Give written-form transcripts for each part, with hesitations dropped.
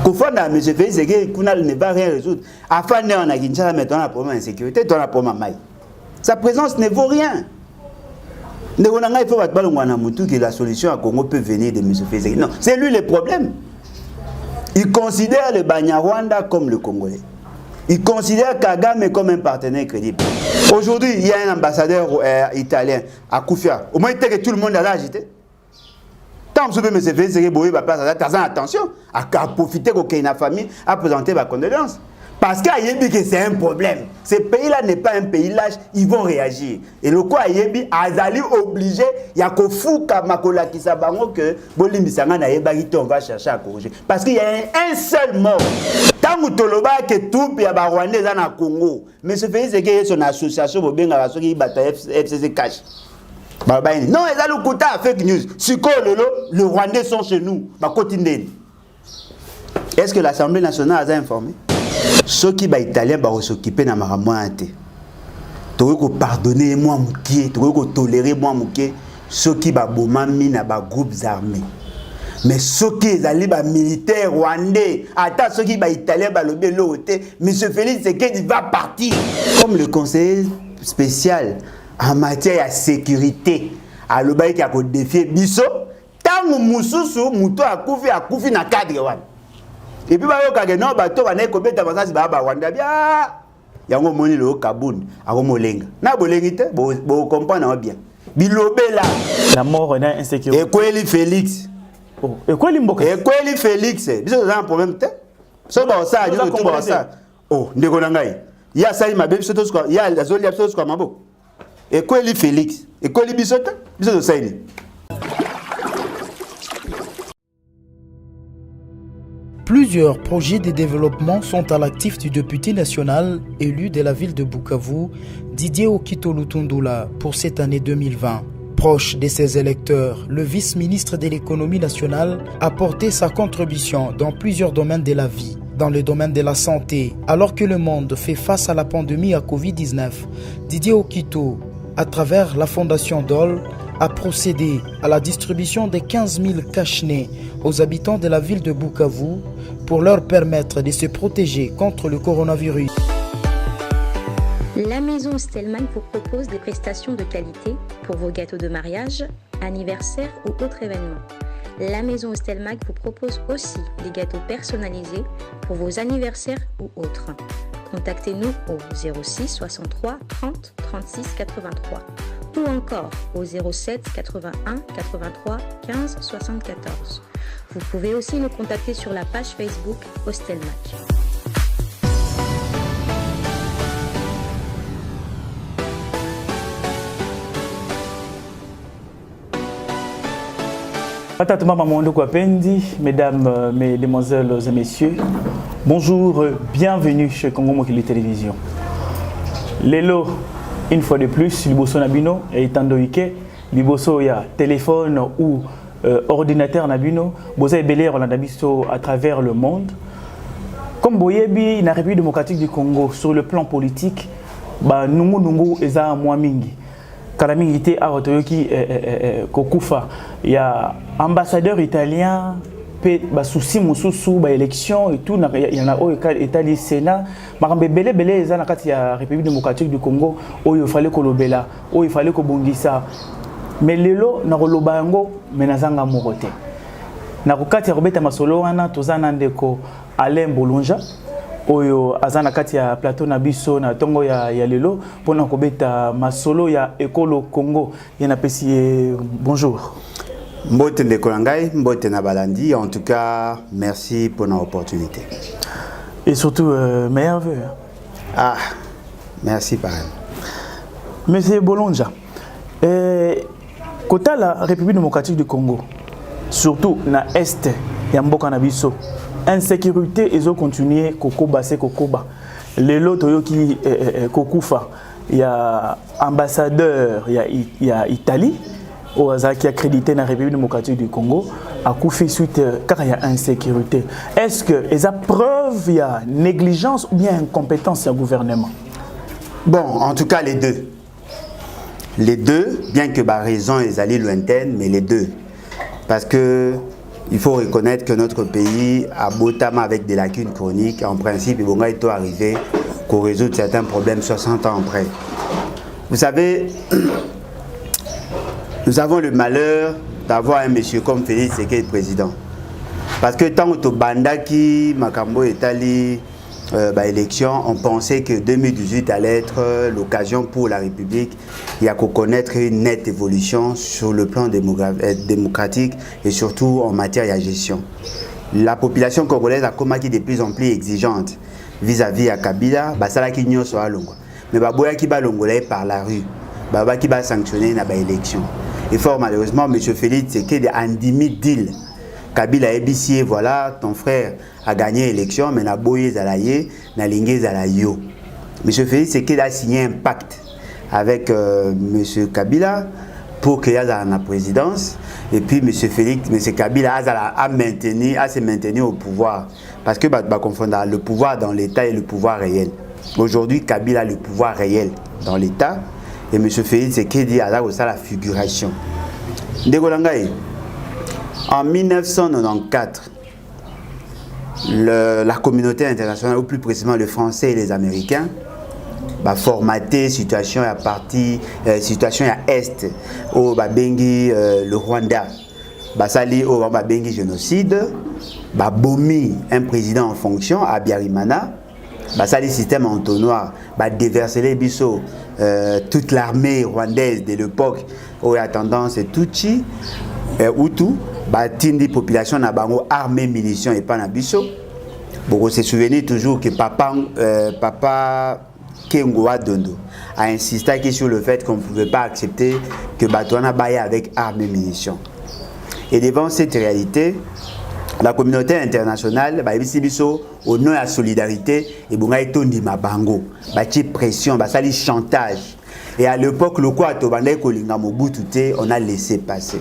Kofanda, M. Félix Tshisekedi ne va rien résoudre. Afin de on a Kinshasa, maintenant, on a un problème d'insécurité, on a un problème de sa présence ne vaut rien. Il faut que la solution à Congo peut venir de M. Félix Tshisekedi. Non, c'est lui le problème. Il considère le Banyarwanda comme le Congolais. Il considère Kagame comme un partenaire crédible. Aujourd'hui, il y a un ambassadeur italien à Koufia. Au moins, il que tout le monde a agité. Tant que M. Félix Tshisekedi va passer attention à profiter que la famille a présenté ma condoléance. Parce qu'Ayebi que c'est un problème. Ce pays-là n'est pas un pays lâche, ils vont réagir. Et le quoi Ayebi Azali obligé, il y a que fou Kamakola qui s'abango que Bolimbi Sanga na Yebagito on va chercher à corriger. Parce qu'il y a un seul mort. Tant que Toloba que tout puis à Rwanda dans le Congo. Mais ce pays c'est que son association pour bien la qui bat FCC cash. Non, ils ont le côté fake news. Si le Rwandais sont chez nous, est-ce que l'Assemblée nationale a informé? Ceux qui sont italiens vont s'occuper de ma ramonte. Tu veux pardonner moi mouké, tu veux tolérer moi mouké. Ceux qui sont bomami na ba groupes armés. Mais ceux qui sont militaires rwandais, attends ceux qui sont italiens va le béloté. Monsieur Félix Tshisekedi va partir. Comme le conseiller spécial en matière de sécurité, à l'obéi qui a défié biso, tant que mususu muto a koufi na cadre. Et puis, non, bateau, on est combien de temps à Rwanda? Yango moni le Kaboun, à Romolenga. Na bolengite, bo comprendre bien. Bilobela. La mort est insécurité. Et quoi les Félix? Et quoi les Mboka? Et quoi les Félix? Biso dans un problème te. So ba ça, ñu tout ba ça. Oh, ndeko na ngai. Ya ça il m'a bien biso to quoi. Ya la zoli biso quoi mabo. Et quoi les Félix? Et quoi les biso te? Biso to ça ni. Plusieurs projets de développement sont à l'actif du député national élu de la ville de Bukavu, Didier Okito Lutundula, pour cette année 2020. Proche de ses électeurs, le vice-ministre de l'économie nationale a porté sa contribution dans plusieurs domaines de la vie. Dans le domaine de la santé, alors que le monde fait face à la pandémie à Covid-19, Didier Okito, à travers la fondation DOL, a procédé à la distribution de 15 000 cache-nez aux habitants de la ville de Bukavu pour leur permettre de se protéger contre le coronavirus. La maison Stelman vous propose des prestations de qualité pour vos gâteaux de mariage, anniversaire ou autres événements. La maison Stelmag vous propose aussi des gâteaux personnalisés pour vos anniversaires ou autres. Contactez-nous au 06 63 30 36 83 ou encore au 07 81 83 15 74. Vous pouvez aussi nous contacter sur la page Facebook Hostelmag. Mesdames, mesdemoiselles et messieurs, bonjour, bienvenue chez Congo Mokili Télévision. Lelo, une fois de plus, Liboso Nabino et Tandoike, Liboso ya téléphone ou ordinateur Nabino, Boza et Belair à travers le monde. Comme Boyebi, la République démocratique du Congo, sur le plan politique, Nungu Eza Mwamingi. Kalami était à Otoyoki Kokufa. Il y a ambassadeur italien, souci mususu ba élection et tout. Il y en a au Italie Sénat. Marambe belé belé eza na kati ya République démocratique du Congo. Où il fallait kolobela, où il fallait kobongisa. Mais lelo na koloba yango menazanga morote. Na kokati ya robeta masolo wana tozana ndeko Alain Bolonja. Oyo azana kati ya plateau na biso na tongo ya lelo pona kobeta masolo ya ekolo Congo yana pesi bonjour mbote ndeko ngai mbote na balandi en tout cas merci pour l'opportunité et surtout meilleurs vœux. Ah merci pareil Monsieur Bolonja kota la République démocratique du Congo surtout na est ya mboka na biso insécurité ils ont continué kokoba c'est kokoba les lots qui kokufa il y a ambassadeur il y a Italie au hasard qui accrédité dans la République démocratique du Congo à Koufi suite car il y a insécurité. Est-ce que les preuve il y a négligence ou bien incompétence du gouvernement? Bon, en tout cas les deux. Les deux, bien que ma raison est allée lointaine, mais les deux. Parce que il faut reconnaître que notre pays a notamment avec des lacunes chroniques. En principe, il va être arrivé qu'on résoudre certains problèmes 60 ans après. Vous savez, nous avons le malheur d'avoir un monsieur comme Félix Tshisekedi président. Parce que tant que Bandaki, Makambo et Tali, élection, on pensait que 2018 allait être l'occasion pour la République. Il y a qu'à connaître une nette évolution sur le plan démocratique et surtout en matière de gestion. La population congolaise a commencé de plus en plus exigeante vis-à-vis à Kabila, ça qui n'y a pas de mais baboya qui va l'ongolais par la rue, baba qui va sanctionner na élection. Et fort malheureusement, M. Félix Tshisekedi a endimi deal. Kabila ébicié, voilà, ton frère a gagné l'élection, mais na boye zalaye, na lingue zalayo. M. Félix Tshisekedi a signé un pacte avec M. Kabila pour qu'il y ait la présidence. Et puis M. Kabila a se maintenir au pouvoir. Parce que confondre le pouvoir dans l'État et le pouvoir réel. Aujourd'hui, Kabila a le pouvoir réel dans l'État. Et M. Félix Tshisekedi a la figuration. En 1994, la communauté internationale, ou plus précisément les Français et les Américains, formaté situation à partie situation à est au Babengi le Rwanda, sali au Babengi génocide, bomi un président en fonction à Biarimana, sali système entonnoir, déverser les bisous toute l'armée rwandaise de l'époque où a tendance Tutsi Hutu, tindi population na bango armée munitions et pas na biso. Bon, se souvenir toujours que papa Kengo Adondo a insisté sur le fait qu'on ne pouvait pas accepter que Batouana baille avec armes et munitions. Et devant cette réalité, la communauté internationale, au nom de la solidarité, et tondi mabango, pression, chantage. Et à l'époque, le quoi on a laissé passer.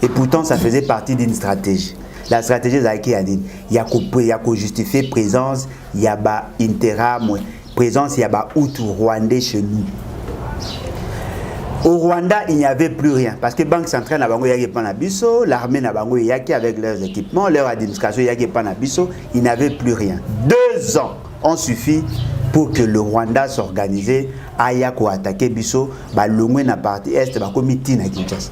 Et pourtant, ça faisait partie d'une stratégie. La stratégie, il y a justifier présence, il y a interam, présence, il y a Hutu rwandais chez nous. Au Rwanda, il n'y avait plus rien. Parce que la Banque centrale n'a pas de l'armée n'a pas de avec leurs équipements, leur administration n'a pas de il n'y avait plus rien. 2 ans ont suffi pour que le Rwanda s'organise, aille attaquer Bisso, l'ongwe na partie est, comité na Kinshasa.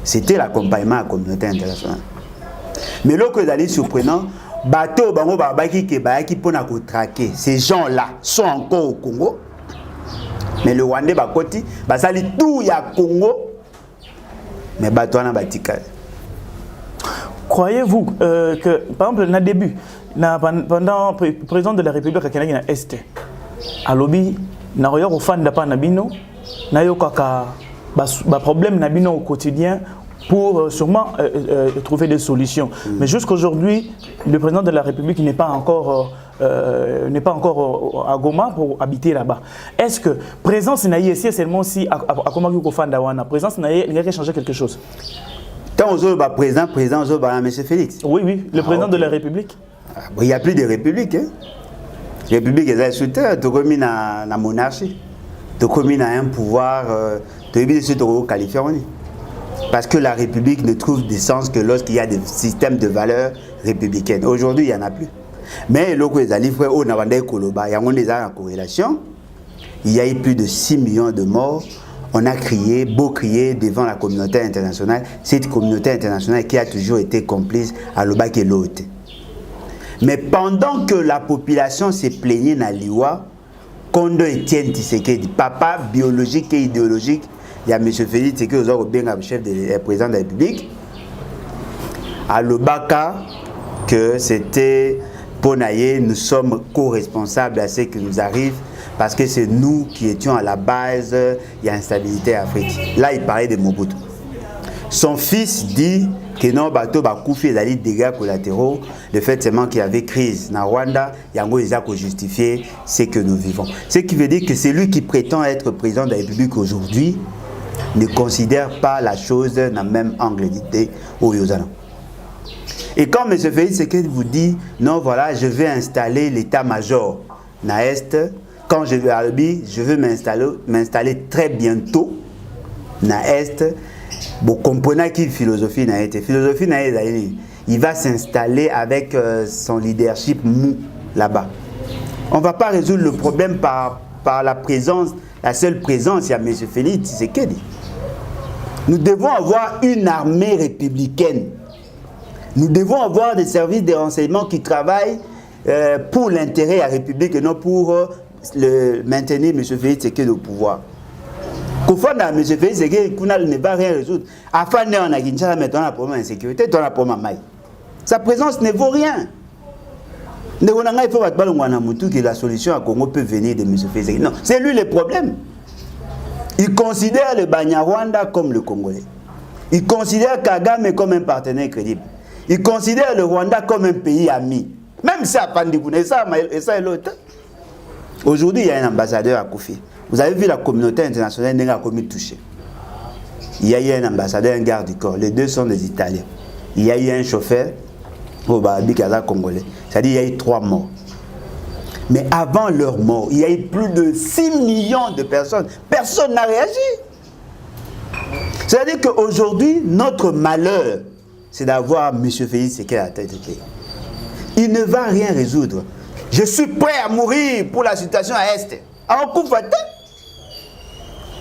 C'était l'accompagnement à la communauté internationale. Mais là, c'est surprenant, bateau bango babaki ke bayaki pona ko traquer. Ces gens-là sont encore au Congo. Mais le Rwandais bakoti, basali tout ya Congo. Mais bateau na batika. Croyez-vous que par exemple na début pendant le président de la République Kanagi na Est à lobby na royo ko fanda pa na bino na yo kaka ba problème na bino au quotidien pour sûrement trouver des solutions. Mais jusqu'aujourd'hui, le président de la République n'est pas encore à Goma pour habiter là-bas. Est-ce que présence n'a ici seulement si à Komaki ko fanda wana présence n'a il changer quelque chose? Tant aux président M. Félix. Oui, le président de la République. Il n'y a plus de république. Hein? La République est sous terre, tu as la monarchie, tu as un pouvoir, tu as Californie. Parce que la République ne trouve de sens que lorsqu'il y a des systèmes de valeurs républicaines. Aujourd'hui, il n'y en a plus. Mais le corrélation, il y a eu plus de 6 millions de morts. On a crié, beau crier devant la communauté internationale. Cette communauté internationale qui a toujours été complice à l'Obak et l'autre. Mais pendant que la population s'est plaignée dans l'Iwa, Kondo Etienne Tshisekedi, papa biologique et idéologique, il y a M. Félix Tshisekedi, chef de président de la République, à l'Obaka, que c'était Ponaye, nous sommes co-responsables à ce qui nous arrive, parce que c'est nous qui étions à la base, il y a instabilité en Afrique. Là, il parlait de Mobutu. Son fils dit que non, bateau bakoufi les dégâts collatéraux, le fait seulement qu'il y avait crise dans Rwanda, yango ils ont justifié ce que nous vivons. Ce qui veut dire que c'est lui qui prétend être président de la République aujourd'hui ne considère pas la chose dans le même angle d'idée au Yozana. Et quand M. Félix Tshisekedi vous dit non, voilà, je vais installer l'état-major na Est, quand je vais à Albi, je veux m'installer très bientôt na Est. Vous comprenez qui philosophie n'a été. Philosophie n'a été. Il va s'installer avec son leadership mou là-bas. On ne va pas résoudre le problème par la présence, la seule présence, il y a M. Félix Tshisekedi. Nous devons avoir une armée républicaine. Nous devons avoir des services de renseignement qui travaillent pour l'intérêt de la République et non pour maintenir M. Félix Tshisekedi au pouvoir. Confondre M. Félix Tshisekedi, Kounal ne va rien résoudre. Afin de on a Kinshasa, mais on a un problème d'insécurité, on a un problème de maille. Sa présence ne vaut rien. Il faut que la solution à Congo peut venir de M. Félix Tshisekedi. Non, c'est lui le problème. Il considère le Banyarwanda comme le Congolais. Il considère Kagame comme un partenaire crédible. Il considère le Rwanda comme un pays ami. Même si à Pandikoune, et ça est l'autre. Aujourd'hui, il y a un ambassadeur à Koufi. Vous avez vu la communauté internationale n'a pas touché. Il y a eu un ambassadeur, un garde du corps. Les deux sont des Italiens. Il y a eu un chauffeur au Babikaza congolais. C'est-à-dire qu'il y a eu 3 morts. Mais avant leur mort, il y a eu plus de 6 millions de personnes. Personne n'a réagi. C'est-à-dire qu'aujourd'hui, notre malheur, c'est d'avoir M. Félix Tshisekedi à la tête du pays. Il ne va rien résoudre. Je suis prêt à mourir pour la situation à Est. En coup faté.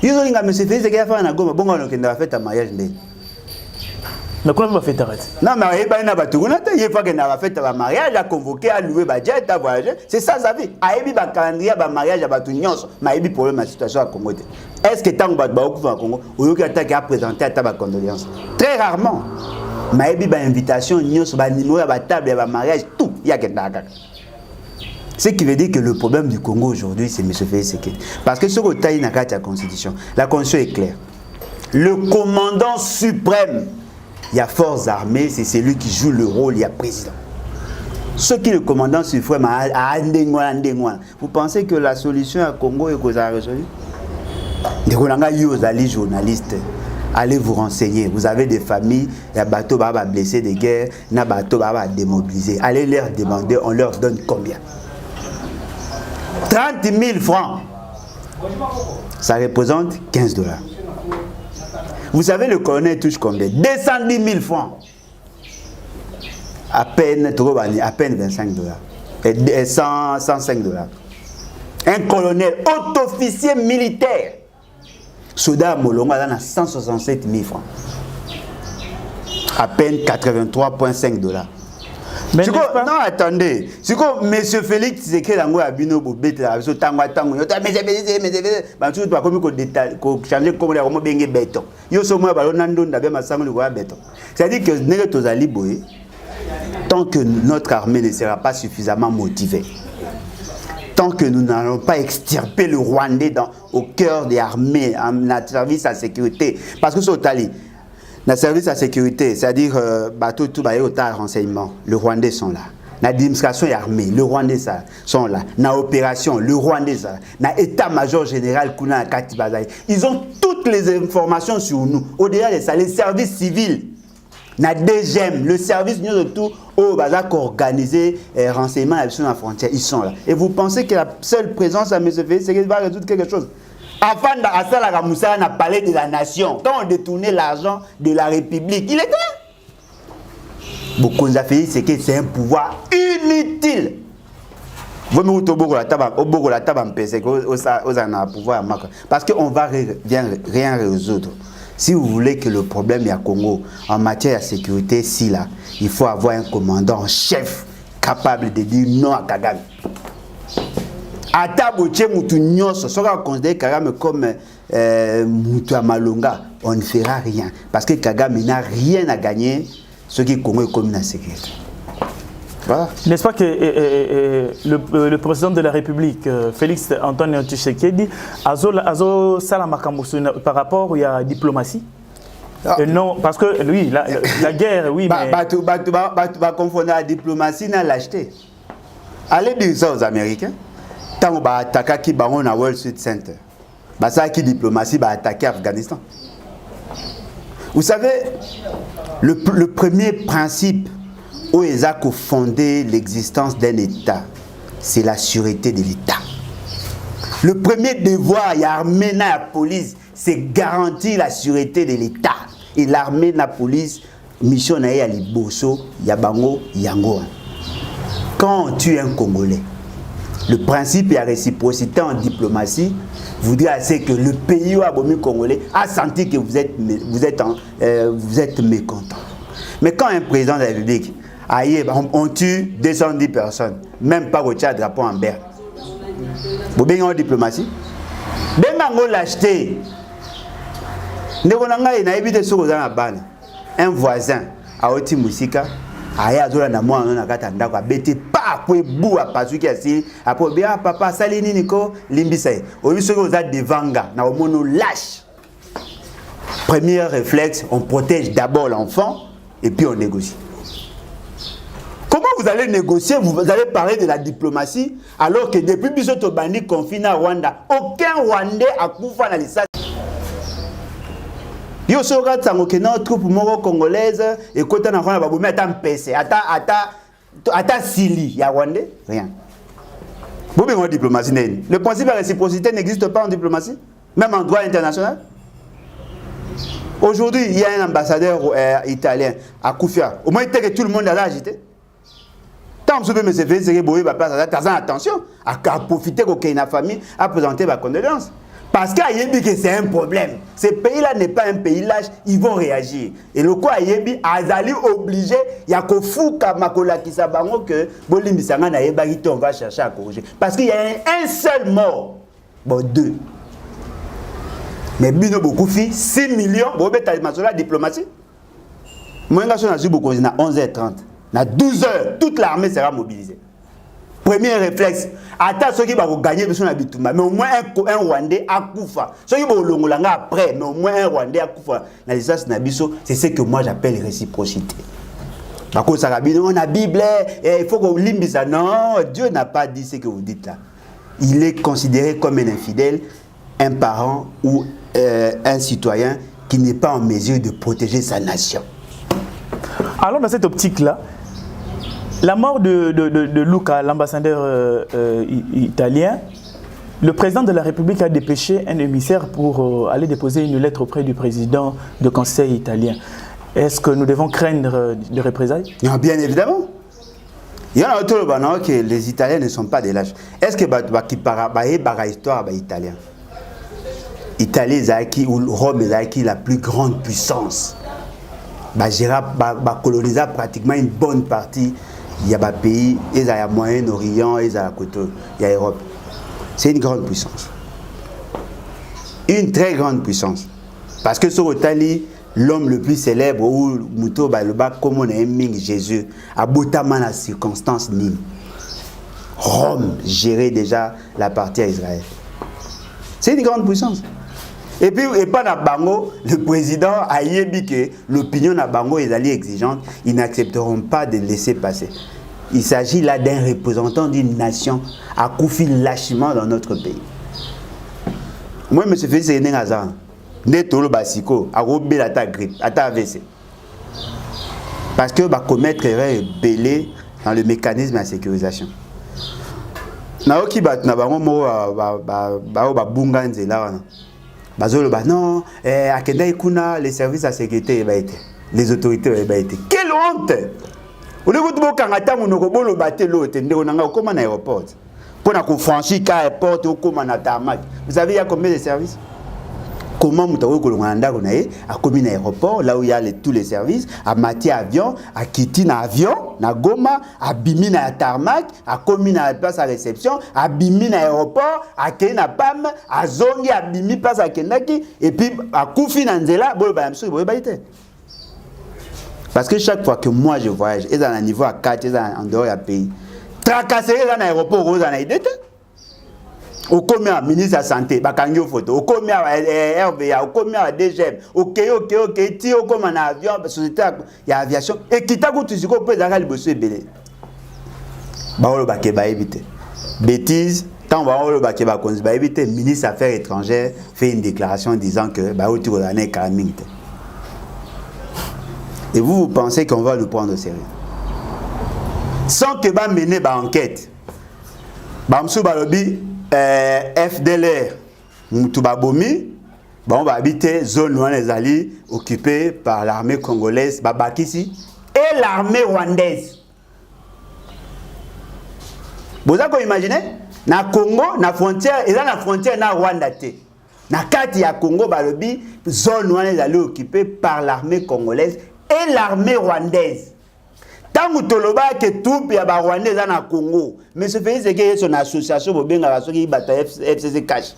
Ils ont dit à M. Félix Tshisekedi à faire un agoma. Bon, on a fait un mariage. Mais comment on va faire arrêter? Non, mais il y a il faut qu'il a fait un mariage, a convoqué, a loué, a voyagé. C'est ça, ça fait. Il y a un calendrier, un mariage, il y a un problème de la situation à Congo. Est-ce que tant que vous avez Congo, vous avez présenté à condoléances? Très rarement. Mais il y a une invitation, il y a un numéro, il y a une table, il y a un mariage, tout. Il y a ce qui veut dire que le problème du Congo aujourd'hui, c'est M. Félix Tshisekedi. Parce que ce que tu as dans la Constitution, la Constitution est claire. Le commandant suprême, il y a forces armées, c'est celui qui joue le rôle, il y a président. Ce qui est le commandant suprême à Andengouan. Vous pensez que la solution à Congo est qu'on a résolu? Vous allez journalistes, allez vous renseigner. Vous avez des familles, il y a bateau blessés de guerre, il y a bateau démobilisés. Allez leur demander, on leur donne combien? 30 000 francs. Ça représente 15 $. Vous savez, le colonel touche combien? 210 000 francs. À peine 25 $. Et 105 $. Un colonel, haut officier militaire. Souda Molongo a 167 000 francs. À peine 83,5 $. Mais non, attendez. C'est comme M. Félix Tshisekedi a Bino Bobet, mais c'est c'est-à-dire que tant que notre armée ne sera pas suffisamment motivée, tant que nous n'allons pas extirper le Rwandais au cœur des armées, en service à sécurité, parce que c'est au Tali. Dans le service à sécurité, c'est-à-dire bateau tout renseignement, les Rwandais sont là. Dans l'administration et armée, les Rwandais sont là. Dans l'opération, les Rwandais sont là. Dans l'état-major général, ils ont toutes les informations sur nous. Au-delà de ça, les services civils, dans DGM, le service nous tout au bazar organisé renseignement sur la frontière, ils sont là. Et vous pensez que la seule présence à M. Félix, c'est qu'il va résoudre quelque chose? Avant d'Assala n'a parlé de la nation, quand on détournait l'argent de la République, il était là. Beaucoup de Félix, c'est un pouvoir inutile. Parce qu'on ne va rien résoudre. Si vous voulez que le problème est à Congo, en matière de sécurité, il faut avoir un commandant en chef capable de dire non à Kagame. On considère Kagame comme Moutou Malonga, on ne fera rien. Parce que Kagame n'a rien à gagner, ce qui est Congo est comme la sécurité. Voilà. N'est-ce pas que le président de la République, Félix Antoine Tshisekedi, Azo Salamakambo par rapport à la diplomatie? Non, parce que lui, la guerre, oui, mais... Tu confondre la diplomatie et l'acheter. Allez dire ça aux Américains. Tant qu'on va attaquer à World Trade Center, ça qui diplomatie va attaquer Afghanistan. Vous savez, le premier principe où ils ont fondé l'existence d'un État, c'est la sûreté de l'État. Le premier devoir, il y a l'armée, la police, c'est garantir la sûreté de l'État. et l'armée, la police, mission na ya liboso, ya bango, yango. Quand on tue un Congolais, le principe de la réciprocité en diplomatie voudrait assez que le pays où abomi Congolais a senti que vous êtes mécontent. Mais quand un président de la République, on tue 210 personnes, même pas au Tchad, drapeau en Berne. Vous avez en diplomatie? Bengango l'acheter. Un voisin a oti musika aya zola na mwa na kata ndako abeti pa po bu apasuki asi apo bia papa sali nini ko limbisa obiso ko za devanga na omono lâche. Premier réflexe, on protège d'abord l'enfant et puis on négocie. Comment vous allez négocier, vous allez parler de la diplomatie alors que depuis biso bandi confiné à Rwanda, aucun Rwandais a koufa na lisa. Yo soka tango ke na troupe moko congolaise et kota na Rwanda babomi ata mpese ata sili ya Rwandais, rien. Bobi en diplomatie neni. Le principe de réciprocité n'existe pas en diplomatie, même en droit international. Aujourd'hui, il y a un ambassadeur italien à Koufia. Au moins, que tout le monde a agité. Tant que je me suis fait, c'est que attention à profiter que la famille a présenté ma condoléance. Parce qu'Ayebi, c'est un problème. Ce pays-là n'est pas un pays lâche, ils vont réagir. Et le quoi Ayebi, Azali obligé, il y a que fou Kamakola qui s'abango que Bolimi Sangana Ayebagito, on va chercher à corriger. Parce qu'il y a un seul mort. Bon, deux. Mais Bino Bokoufi, 6 millions, vous avez la diplomatie. Moi, je suis beaucoup, à 11h30. À 12h, toute l'armée sera mobilisée. Premier réflexe, attends ceux qui vont gagner, mais au moins un Rwandais à Koufa. Ceux qui vont l'ongolanga après, mais au moins un Rwandais à Koufa. C'est ce que moi j'appelle réciprocité. Parce que on a la Bible, il faut qu'on limite ça. Non, Dieu n'a pas dit ce que vous dites là. Il est considéré comme un infidèle, un parent ou un citoyen qui n'est pas en mesure de protéger sa nation. Alors dans cette optique-là, la mort de Luca, l'ambassadeur italien, le président de la République a dépêché un émissaire pour aller déposer une lettre auprès du président du Conseil italien. Est-ce que nous devons craindre des représailles? Non, bien évidemment. Il y en a autour que les Italiens ne sont pas des lâches. Est-ce que l'histoire italien? Italie ou Rome est la plus grande puissance. Colonisa pratiquement une bonne partie. Il y a des pays, il y a le Moyen-Orient, il y a l'Europe. C'est une grande puissance. Une très grande puissance. Parce que sur l'Italie, l'homme le plus célèbre, ou Mouto Baloba, comme on aime Jésus, a botamment la circonstance Nîmes. Rome gérait déjà la partie à Israël. C'est une grande puissance. Et puis, et pas dans Bango, le président a dit que l'opinion de Bango est exigeante, ils n'accepteront pas de laisser passer. Il s'agit là d'un représentant d'une nation à Koufi lâchement dans notre pays. Moi, M. Félix Sénénazan, Netolo Basiko, a robé la grippe, à ta AVC. Parce que va commettre erreur belé dans le mécanisme de sécurisation. Naoki bat na bango mo ba bunga nzela non, les services de sécurité, les autorités. Quelle honte! Vous avez dit que vous avez un aéroport. Pour franchir l'aéroport, vous savez, il y a combien de services? Comment vous avez un aéroport, là où il y a tous les services, à Mati avion, à Kiti avion, à Goma, à Bimi na tarmac, à Komi na place à réception, à Bimi na aéroport, à Kena Pam, à Zongi, à Bimi place à Kendaki, et puis à Koufi Nanzela, parce que chaque fois que moi je voyage, et dans un niveau à 4, et en dehors du pays, tracasser dans l'aéroport, vous en avez été. Au combien ministre de la santé, bakangio photo, au combien RVA, au combien DGM, ok, ti au combien avion, société, il y a aviation, et qui t'a goûté, tu peux d'ailleurs le bosser belé. Baolo bakeba éviter. Bêtise, tant baolo bakeba konziba éviter, ministre des Affaires étrangères fait une déclaration disant que baolo tu connais Karaming. Et vous pensez qu'on va nous prendre au sérieux? Sans que ba mener ba enquête. Bamsou balobi FDLR, Moutou Babomi, Bon, va habiter zone où les alliés occupée par l'armée congolaise, Babakisi, et l'armée rwandaise. Vous avez imaginé? Na Congo, na frontière, et là la frontière na Rwanda té. Na kati ya Congo, balobi, zone où les alliés occupée par l'armée congolaise et l'armée rwandaise. Tant que toloba que tout ya ba rwandais na Congo, mais ce fait c'est que son association bobenga ba soki bata FCC cash.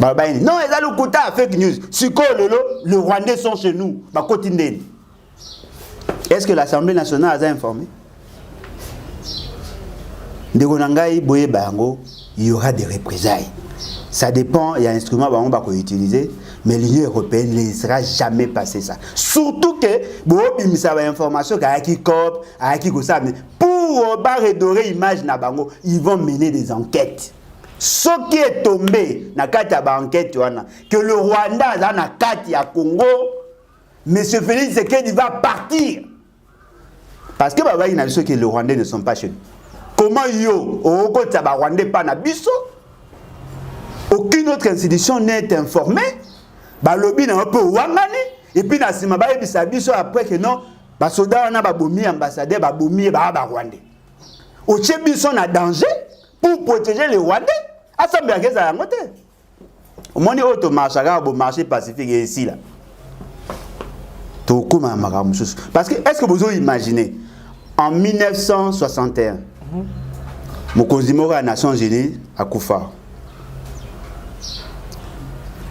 Non, ils ont le côté fake news. Si les Rwandais sont chez nous, est-ce que l'Assemblée nationale a informé? Il y aura des représailles. Ça dépend, il y a un instrument qu'on va utiliser, mais l'Union européenne ne laissera jamais passer ça. Surtout que, il y a des informations pour redorer l'image, ils vont mener des enquêtes. Ce qui est tombé dans la enquête, que le Rwanda dans la carte à Congo, M. Félix Tshisekedi va partir. Parce que les Rwandais ne sont pas chez nous. Comment yo, Rwandais pas na biso? Aucune autre institution n'est informée. Balobi na un peu wangani. Et puis na sima ba ebisa biso après que non, ba soda na ba bomi ambassadeur ba bomi ba Rwandais. Au biso na danger pour protéger les Rwandais. Assemblée à la montée. Au moins, il marché pacifique ici. Là. Parce que, est-ce que vous avez imaginé, en 1961, Mokonzimora à Nations Unies à Koufa.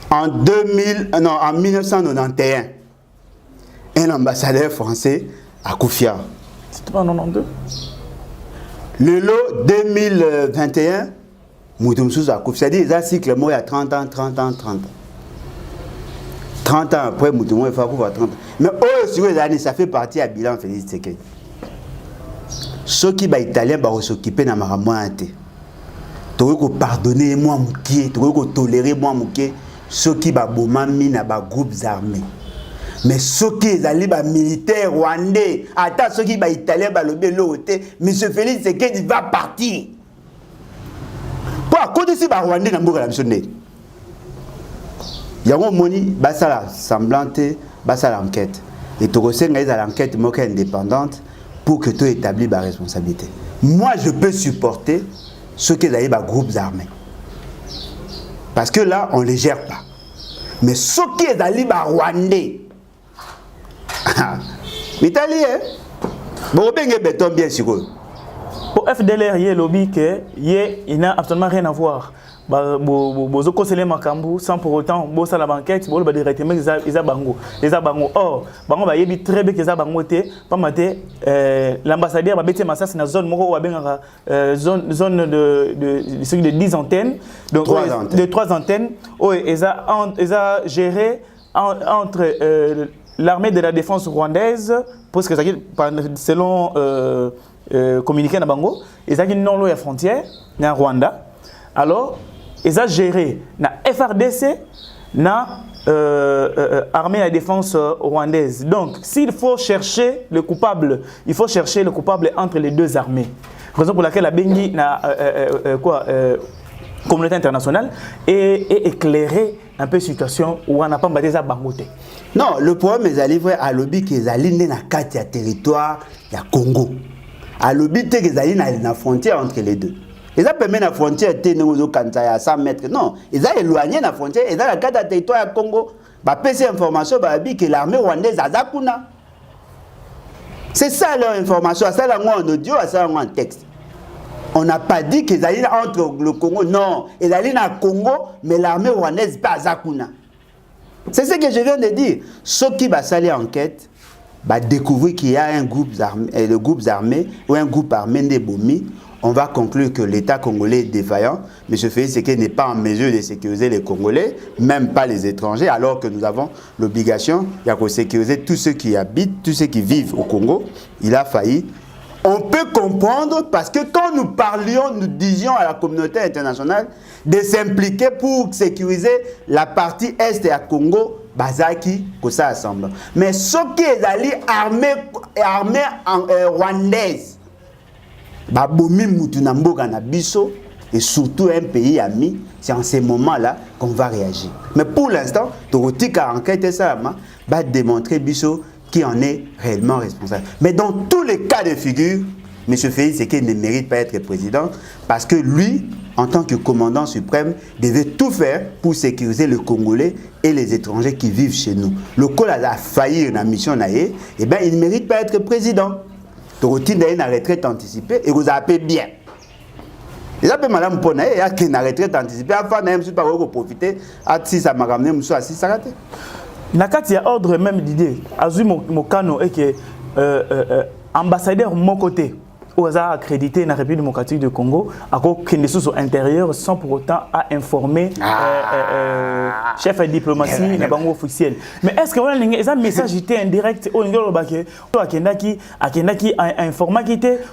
En 1991, un ambassadeur français à Koufia. C'était pas en 92? Le lot 2021, c'est-à-dire que cycle il y a 30 ans. 30 ans après, il faut 30 ans. Mais sur les années, ça fait partie du bilan Félix Tshisekedi. Ceux qui sont italiens vont s'occuper de la marmotte. Tu veux pardonner moi, tu veux tolérer moi, ceux qui sont mis dans les groupes armés. Mais ceux qui sont militaires rwandais, attends, ceux qui sont italiens, M. Félix Tshisekedi va partir. Pour côté si ba Rwandais na mboka la missionné. Yango moni basala semblante, basala enquête. Et tu resenga za l'enquête moka indépendante pour que tu établis ba responsabilité. Moi je peux supporter ceux qui ont ba groupes armés. Parce que là on les gère pas. Mais ceux qui ont ba Rwandais. L'Italie bon ben béton bien sûr. Pour FDLR, il y a lobby il n'a absolument rien à voir. Bozo conseiller Makambu sans pour autant bossa la banquette, bolo ba directement ils a bango. Or, bango ba yebi très bien qu'ils a bango té, pas maté l'ambassadeur ba beti massas na zone moko wa benga zone de 10 antennes, donc de 3 antennes, ils a géré entre l'armée de la défense rwandaise parce que selon communiqué na bango, ils ont non loin la frontière na Rwanda. Alors, ils ont géré na FRDC na armée de la défense rwandaise. Donc, s'il faut chercher le coupable, il faut chercher le coupable entre les deux armées. Raison pour laquelle la Bengi na communauté internationale et éclairer un peu la situation où on n'a pas battu ça bangoté. Non, le problème est livré à lobby qui est allé dans le territoire du Congo. À lobby qui est allé dans la frontière entre les deux. Ils ont permis la frontière à 100 mètres. Non, ils ont éloigné la frontière. Ils ont la carte du territoire du Congo. Bah, PC information, bah, que l'armée rwandaise a Zakuna. C'est ça leur information. Ça, là, en audio, ça, en texte. On n'a pas dit qu'ils allaient entre le Congo. Non, ils allaient dans le Congo, mais l'armée rwandaise pas à Zakuna. C'est ce que je viens de dire. Ceux qui vont salir enquête, va découvrir qu'il y a un groupe armé, le groupe armé ou un groupe armé de Bomi. On va conclure que l'État congolais est défaillant. M. Félix Tshisekedi n'est pas en mesure de sécuriser les Congolais, même pas les étrangers, alors que nous avons l'obligation de sécuriser tous ceux qui habitent, tous ceux qui vivent au Congo. Il a failli. On peut comprendre parce que quand nous parlions, nous disions à la communauté internationale de s'impliquer pour sécuriser la partie est du Congo, Bazaki, que ça assemble. Mais ce qui est allé armée rwandaise, Babomi Moutunamboka na biso, et surtout un pays ami, c'est en ces moments-là qu'on va réagir. Mais pour l'instant, Torotika enquête et ça va démontrer Bisso qui en est réellement responsable. Mais dans tous les cas de figure, M. Félix Tshisekedi ne mérite pas être président parce que lui, en tant que commandant suprême, devait tout faire pour sécuriser le Congolais et les étrangers qui vivent chez nous. Le col a failli dans la mission, et ben, il ne mérite pas être président. Torotine a une retraite anticipée et vous appelez bien. Et ça peut madame Pona, il y a une retraite anticipée. Afin de pas profiter, si ça m'a ramené, je suis ça raté. Nakati a ordre même d'idée. Azui Mokano est que ambassadeur mon côté. Aux accrédité dans la République démocratique du Congo, à cause des sources intérieures sans pour autant à informer chef de diplomatie et banque officielle. Mais est-ce que vous avez un message indirect au niveau de l'Obaké, à Kendaki a informé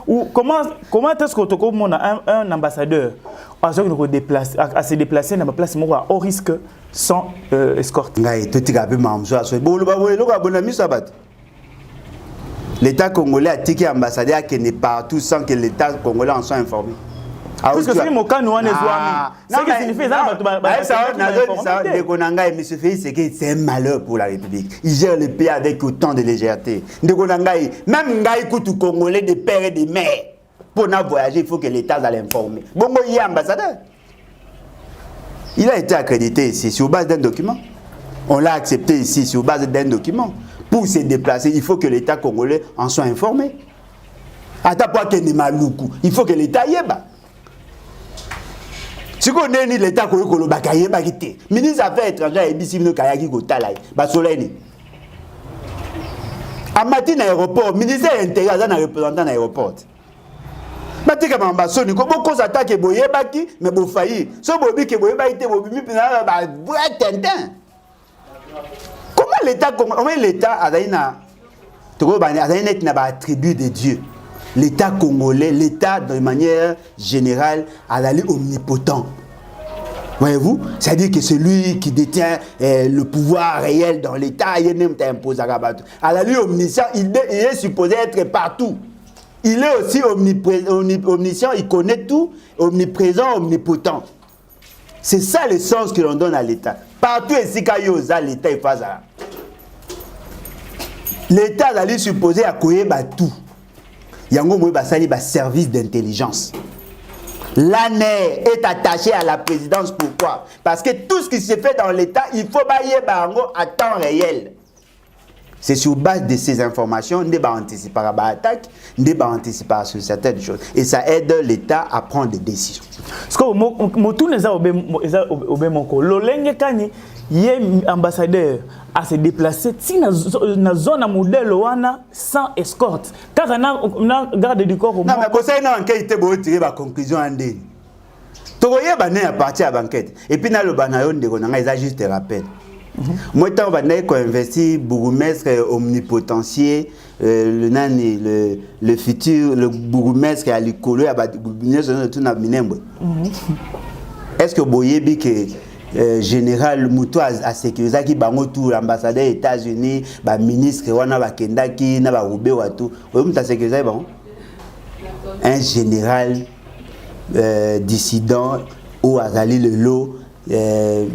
ou comment est-ce que tu as un ambassadeur à se déplacer dans ma place au risque sans escorte? L'État congolais a tiqué ambassadeur qui n'est partout sans que l'État congolais en soit informé. Parce que c'est mon cas, nous, on est ce qui signifie c'est un malheur pour la République. Il gère le pays avec autant de légèreté. Même Ngaï Congolais de père et de mère, pour voyager, il faut que l'État l'informe. Bon, il y a ambassadeur. Il a été accrédité ici sur base d'un document. On l'a accepté ici sur base d'un document. Pour se déplacer, il faut que l'État congolais en soit informé. Il faut que l'État y ait. Si on est l'État congolais, le ministre des Affaires étrangères et Bissimo Kayaki Gotalai, Basoleni. À matin à l'aéroport, ministère intérieur dans un représentant à l'aéroport. Matika Mambasoni, comment on s'attaque Boyebaki, mais vous failli. Ce Bobi qui Boyebaki, Bobi, vrai Tintin. Comment l'État a un attribut de Dieu? L'État congolais, l'État de manière générale, a l'air omnipotent. Voyez-vous? C'est-à-dire que celui qui détient le pouvoir réel dans l'État, il n'est pas imposé à Rabatou. À la lutte omniscient, il est supposé être partout. Il est aussi omniscient, il connaît tout, omniprésent, omnipotent. C'est ça le sens que l'on donne à l'État. Partout ici, quand l'État est face à l'État est supposé accueillir tout. Il y a un service d'intelligence. L'ANER est attaché à la présidence. Pourquoi? Parce que tout ce qui se fait dans l'État, il faut bailler à temps réel. C'est sur base de ces informations, on va anticiper à l'attaque, on va anticiper sur certaines choses. Et ça aide l'État à prendre des décisions. Parce que il y a un ambassadeur à se déplacer dans une zone modèle sans escorte. Car on a garde du corps. Non, mais pour ça, il y a une enquête qui tirer la conclusion en dé. Tu vois, il y a partir à l'enquête. Et puis, il y a juste un rappel. Moi, je vais investir bourgmestre omnipotentiel, le futur, le bourgmestre à l'école, est-ce que vous voyez que général Moutou a sécurisé qui bango tout l'ambassadeur des États-Unis, ba ministre wana ba kendaki na ba roubé wa tout. Vous m'ta sécurisé bon. Un général dissident ou azali le lot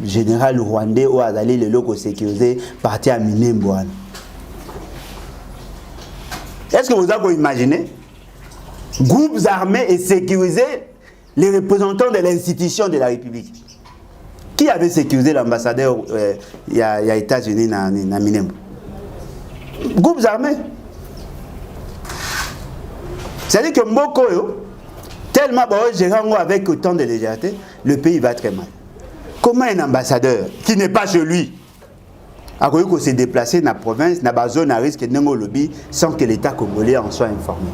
général rwandais ou azali le lot ko sécurisé parti à Minembwe. Est-ce que vous avez imaginé groupes armés et sécurisés les représentants de l'institution de la République? Qui avait sécurisé l'ambassadeur il y a États-Unis dans Minembwe? Groupes armés. C'est-à-dire que Mbokoyo, tellement gérant avec autant de légèreté, le pays va très mal. Comment un ambassadeur qui n'est pas chez lui a pu se déplacer dans la province, dans la zone à risque de lobby, sans que l'État congolais en soit informé?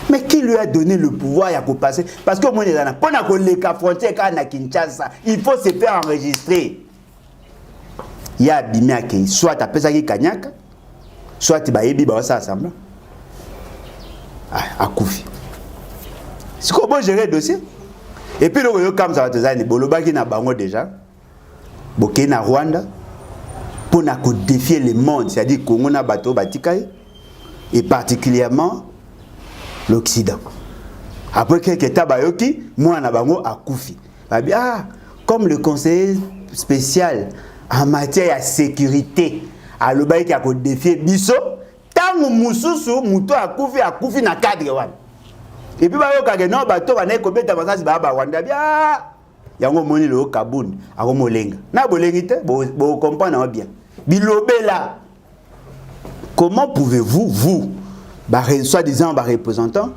Mais qui lui a donné le pouvoir à passer? Parce que moi, pendant que les frontières à Kinshasa, il faut se faire enregistrer. Il y a abîmé à qui? Soit à Pesaki Kanyaka, soit à Ebi Bawasa Assemblée. À Koufi. C'est comment gérer le dossier? Et puis, le comme ça, il y a Bolobaki na Bango déjà, Boké na Rwanda, pour défier le monde, c'est-à-dire Congo na Bato Batikaï, et particulièrement l'Occident. Après quelques temps, moi, on a koufi. Ah, comme le conseiller spécial en matière de sécurité, à l'obéi qui a défié Bisso, tant Moussousou, Mouto a koufi na cadre. Et puis, non, bateau, on est combien de temps à Rwanda? Yango moni le Kaboun, à Romolenga. Na bolengite, vous comprenez bien. Bilobela. Comment pouvez-vous, vous, soi-disant représentants,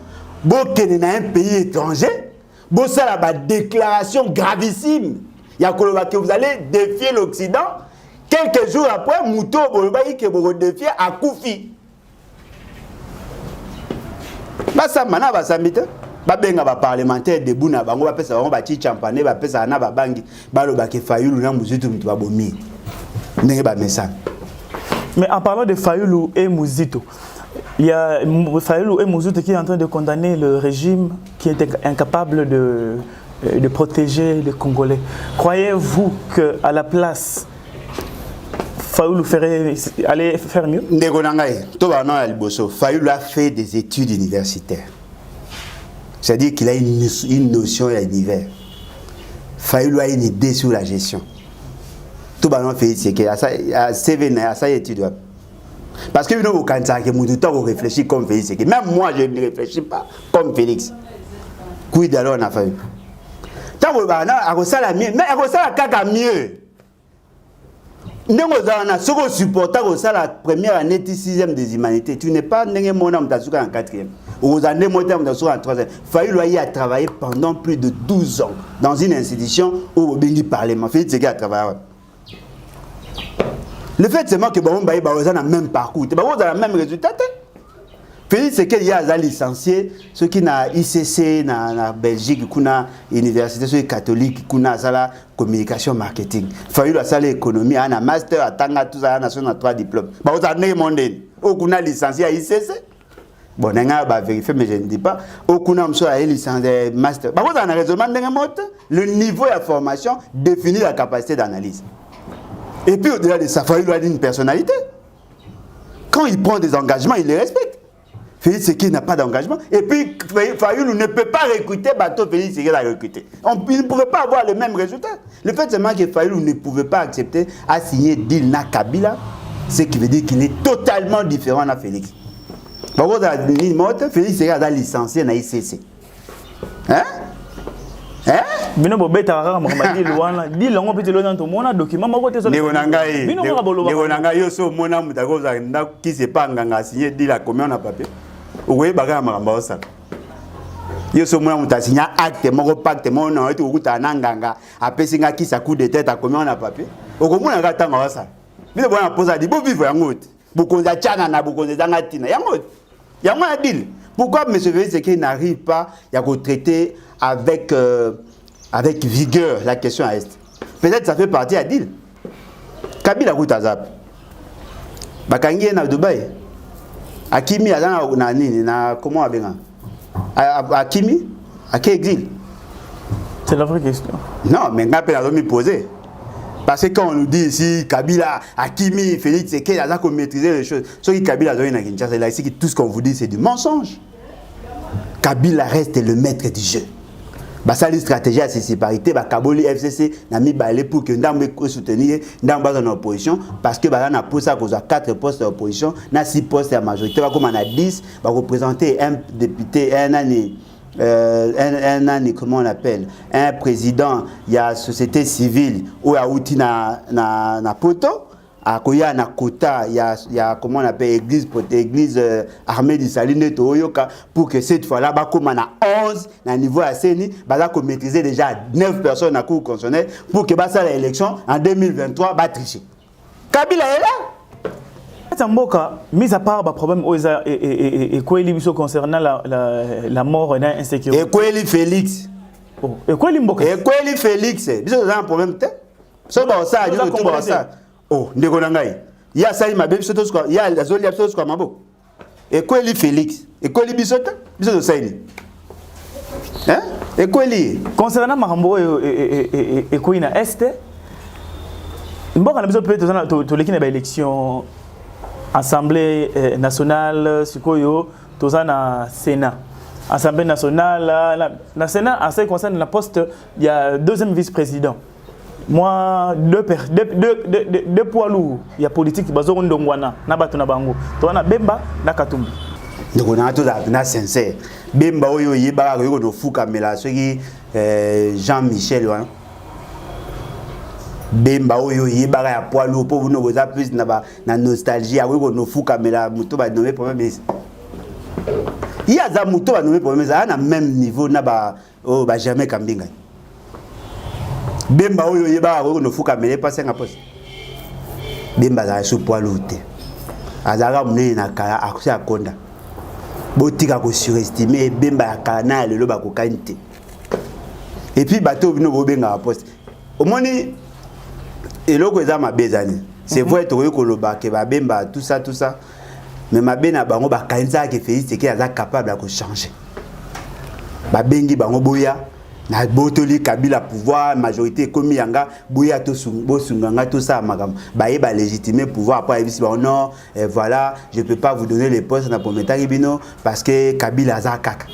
vous êtes dans un pays étranger, vous avez la déclaration gravissime. Il y a que vous allez défier l'Occident. Quelques jours après, Mouto, vous défier à Koufi. Ça, maintenant, va s'amiter. Babenga ba parlementaire de Bouna, bango ba pesa bango ba chi champagne, ba pesa na ba bangi, ba lo ba ke Fayulu na Muzitu mutu ba bomi. Ndenge ba message. Mais en parlant de Fayulu et Muzitu, il y a Fayulu et Muzitu qui est en train de condamner le régime qui est incapable de protéger les Congolais. Croyez-vous qu'à la place, Fayulu allait faire mieux? Ndeko nangai, to ba na liboso, Fayulu a fait des études universitaires. C'est-à-dire qu'il a une notion de l'univers. Fayulu a une idée sur la gestion. Tout le monde fait ici, à CV, à ça étude. Parce que nous, quand on réfléchit comme Félix, même moi, je ne réfléchis pas comme Félix. Quid alors on a fait? Tant que on a mieux, mais on a mieux. Nous avons supporté la première année de 6e des humanités. Tu n'es pas en 4e. Aux années modernes, en 3e. Fayulu a travaillé pendant plus de 12 ans dans une institution où au Parlement. Félix a travaillé. Le fait c'est que on a le même parcours, on a le même résultat. Félix c'est qu'il y a licencié, ceux qui na ICC na Belgique, qui na université ceux catholiques, qui na la communication marketing. Fayulu a ça l'économie, a un master, a tanga tout ça, a 3 diplômes. On a né mondain, on a licencié à ICC. Bon, on a vérifié, mais je ne dis pas. On a licencié master. On a un raisonnement le niveau de formation définit la capacité d'analyse. Et puis au-delà de ça, Fayulu a une personnalité. Quand il prend des engagements, il les respecte. Félix Tshisekedi n'a pas d'engagement. Et puis Fayulu ne peut pas recruter bateau Félix Tshisekedi a recruté. Il ne pouvait pas avoir le même résultat. Le fait seulement que Fayulu ne pouvait pas accepter à signer deal na Kabila, ce qui veut dire qu'il est totalement différent de Félix. Par contre, Félix Tshisekedi a licencié na ICC. Hein? Hein? Bino bobeta rara makamadi luana di longo pete lona to mona document mako te so bino nanga yo so mona mutako za nda ki se pa nganga signer di la commune na papier owe baga makamba osa yo so mona mutasigna acte moko pacte mona to kuta na nganga apesinga ki sa coup de tête a commune na papier okomona ka tanga osa bino bona posa di bo vivre yangote bukonza chana na bukonza zanga tina yangote yangote deal. Pourquoi M. Félix Tshisekedi n'arrive pas à traiter avec vigueur la question à Est? Peut-être que ça fait partie à deal. Kabila Koutazap. Bakangi na Dubaï. Akimi na nini na comment abenga? Akimi à quel exil? C'est la vraie question. Non, mais on peut me poser. Parce que quand on nous dit ici, Kabila, Akimi, Félix Tshisekedi, il a maîtriser les choses. Ce qui Kabila a donné à Kinshasa, là, ici, tout ce qu'on vous dit, c'est du mensonge. Kabila reste le maître du jeu. Ça, les stratégies à ces séparités, Kaboli FCC n'a mis balai pour que nous puissions soutenir dans opposition. Parce que nous avons 4 postes d'opposition, nous avons 6 postes de majorité. Comme on a 10, on va représenter un député, un année. Comment on appelle, un président, il y a société civile ou il y a outil na poto, à Koya na Kota, il y a comment on appelle église armée du Saline Toyoka pour que cette fois-là, comme on a 11 na niveau ACNI, bah qu'on maîtriser déjà 9 personnes à cour constitutionnelle pour que ça l'élection en 2023 va tricher. Kabila est là. Mboka, mis à part le problème et quoi il concernant la mort et l'insécurité. Et quoi il Félix? Et quoi il Mboka? Et quoi il Félix? Vous avez un problème te? Ça va ça, je tout ça. Oh, ndeko nangai. Il y a ça il m'a bien surtout quoi. Il y a la zone il y a surtout quoi mabo. Et quoi il Félix? Et quoi il bisota? Bisoto ça il. Hein? Et quoi il? Concernant Marambo et quoi il na est? Mboka na biso peut-être to l'équipe na élection Assemblée nationale, Sikoyo, Tozana Sénat. Assemblée nationale, la Sénat, en ce qui concerne la poste, il y a deuxième vice-président. Moi, deux poids lourds, il y a politique, bazo ndongwana, nabatu nabango. Toana Bemba, Nakatumbi. Donc on a tout à sincère. Bemba oyo yeba oyo no fuka mela soki Jean-Michel wana. Bemba oyo yeba ya poids lourd pour nous boza plus na nostalgie oyo no fuka mela muto ba nommer premier ministre. Il y a des motos à nommer premier ministre à même niveau na ba jamais Kambinga. Bemba oyo yeba oyo no fuka mela pas 5 poste. Bemba za sous poids lourd. Azara mune na kala akusi akonda. Botika ko surestimer Bemba ya kana le loba ko kanite. Et puis bateau bino bobenga à poste. Au moni eloko eza mabezani. C'est vrai to ko loba ke ba Bemba tout ça. Mais ma bena bango ba kanisa ke Félix qui est capable de changer. Ba bengi bango boya na botoli Kabila pouvoir majorité comme yanga boya to sunganga tout ça magam. Ba yeba légitimer pouvoir après bisi ba non voilà, je peux pas vous donner les postes na pometari bino parce que Kabila za kaka.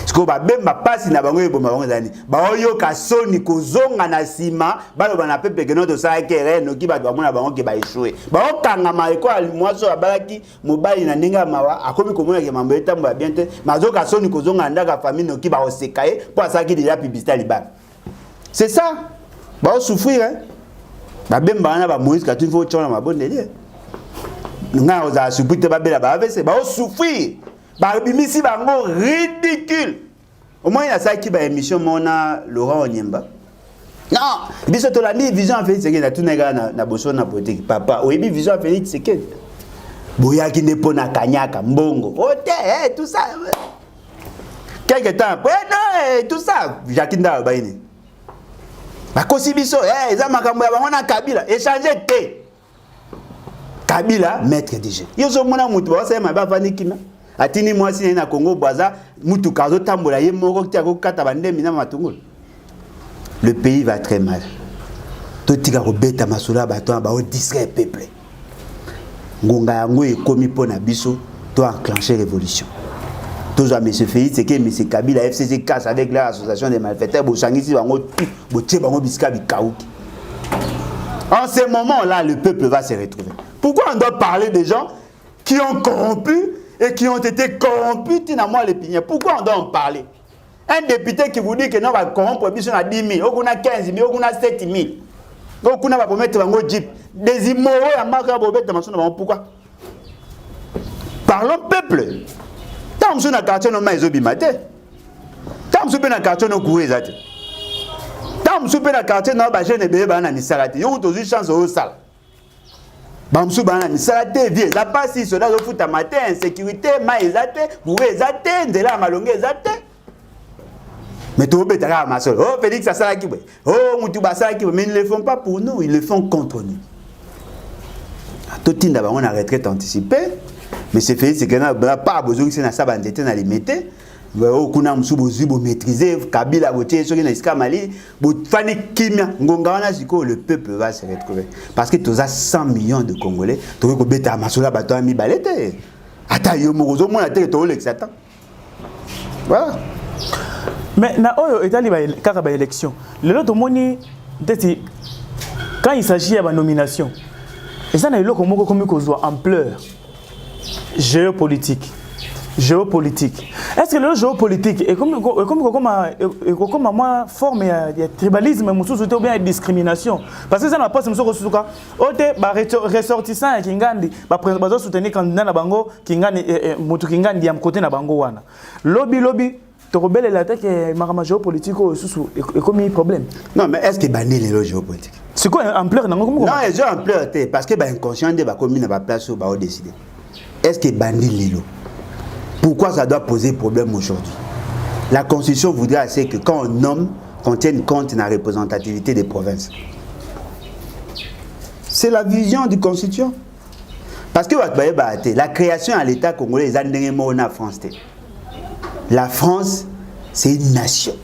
Sko ba bemba pasi na bango yebo bango zani. Ba oyo ka soni kozonga na sima balo bana pepe que notre ça kere no ki ba do mona bango ke ba échouer. Ba okanga ma eko alimoaso abalaki mobali na ninga mawa akomi komona ke mambo etambo ya bien te mazo ka soni kozonga ndaka famille no ki ba osekaye pour ça ki déjà publicité liba. C'est ça. Ba souffrir hein. Ba bemba na ba Moïse ka tu faut tchona ma bonne délire. Nga oza supite ba bela ba avese ba souffrir. Bimisi bango ridicule. Au moins il y a ça qui ba émission mona Laurent Onyemba. Non, biso to la ni vision en Félix Tshisekedi na tout nega na boso na politique papa. Oyebi vision en Félix Tshisekedi. Boya ki ne pona kanyaka mbongo. Ote tout ça. Quelque temps après non tout ça Jakinda baini. Ba kosi biso eza makambo ya bango na Kabila échanger te. Kabila maître DJ. Yozo mona mutu ba sa ma ba vani kina. Atini mwasi na Congo Brazza mutu kazo tambola ye moko ti akokata bande mina matungulu. Le pays va très mal. Totika ko beta masula bato ba o distrait peuple. Ngonga yango ekomi pona biso to enclencher révolution. Tous monsieur Félix c'est que monsieur Kabila FCC casse avec l'association des malfaiteurs bo sangisi bango tout bo tie bango biska bikauki. En ce moment-là le peuple va se retrouver. Pourquoi on doit parler des gens qui ont corrompu et qui ont été corrompus, pourquoi on doit en parler? Un député qui vous dit que non, va corrompre, on a 10 000, on a 15 000, on a 7 000. Donc on va mettre un jeep. Des immoraux, pourquoi? Parlons peuple. Tant que na quartier no mais obimate. Tant que na quartier no kuwezate. Tant que na quartier no ba jeune bébé ba na misalati. Yo tozu chance au sala. Bamsou bana ni salate vie la passe cela au foot matin insécurité ma ezate vous ezate ndela malonge ezate mais tout betara ma soeur oh Félix ça sala ki oh mutu ba sala ki mais ils ne le font pas pour nous, ils le font contre nous. Tout tinda ba on a retraite anticipée mais c'est Félix c'est que n'a pas besoin que c'est na saba ndete na limité okuna musubo zibo maîtriser Kabila botie soki na iska Mali bo fani kimia ngonga wana siko le peuple va se retrouver parce que tous 100 millions de Congolais to ko beta masola bato ami balete ata yo mozo mona te to l'exata voilà. Mais na oyo etali ba kaka ba élection le lot moni teti quand il s'agit de la nomination et ça na eloko moko komi kozwa ampleur géopolitique. Est-ce que le géopolitique est comme moi forme de tribalisme ou bien de discrimination? Parce que ça n'a pas ce que suka. Ote ba ressortissant ya Kingandi ba soutenir candidat na bango Kingandi mutu Kingandi ya côté na bango wana. Lobby to rebelle l'attaque marama géopolitique au sous est comme un problème. Non mais est-ce que bani le géopolitique? C'est quoi ampleur na Non, j'ai ampleur parce que ba inconscient de ba commune ba place ou ba décider. Est-ce que bani lilo? Pourquoi ça doit poser problème aujourd'hui? La Constitution voudrait assez que quand on nomme, qu'on tienne compte de la représentativité des provinces. C'est la vision du Constitution. Parce que la création à l'État congolais est en France. La France, c'est une nation.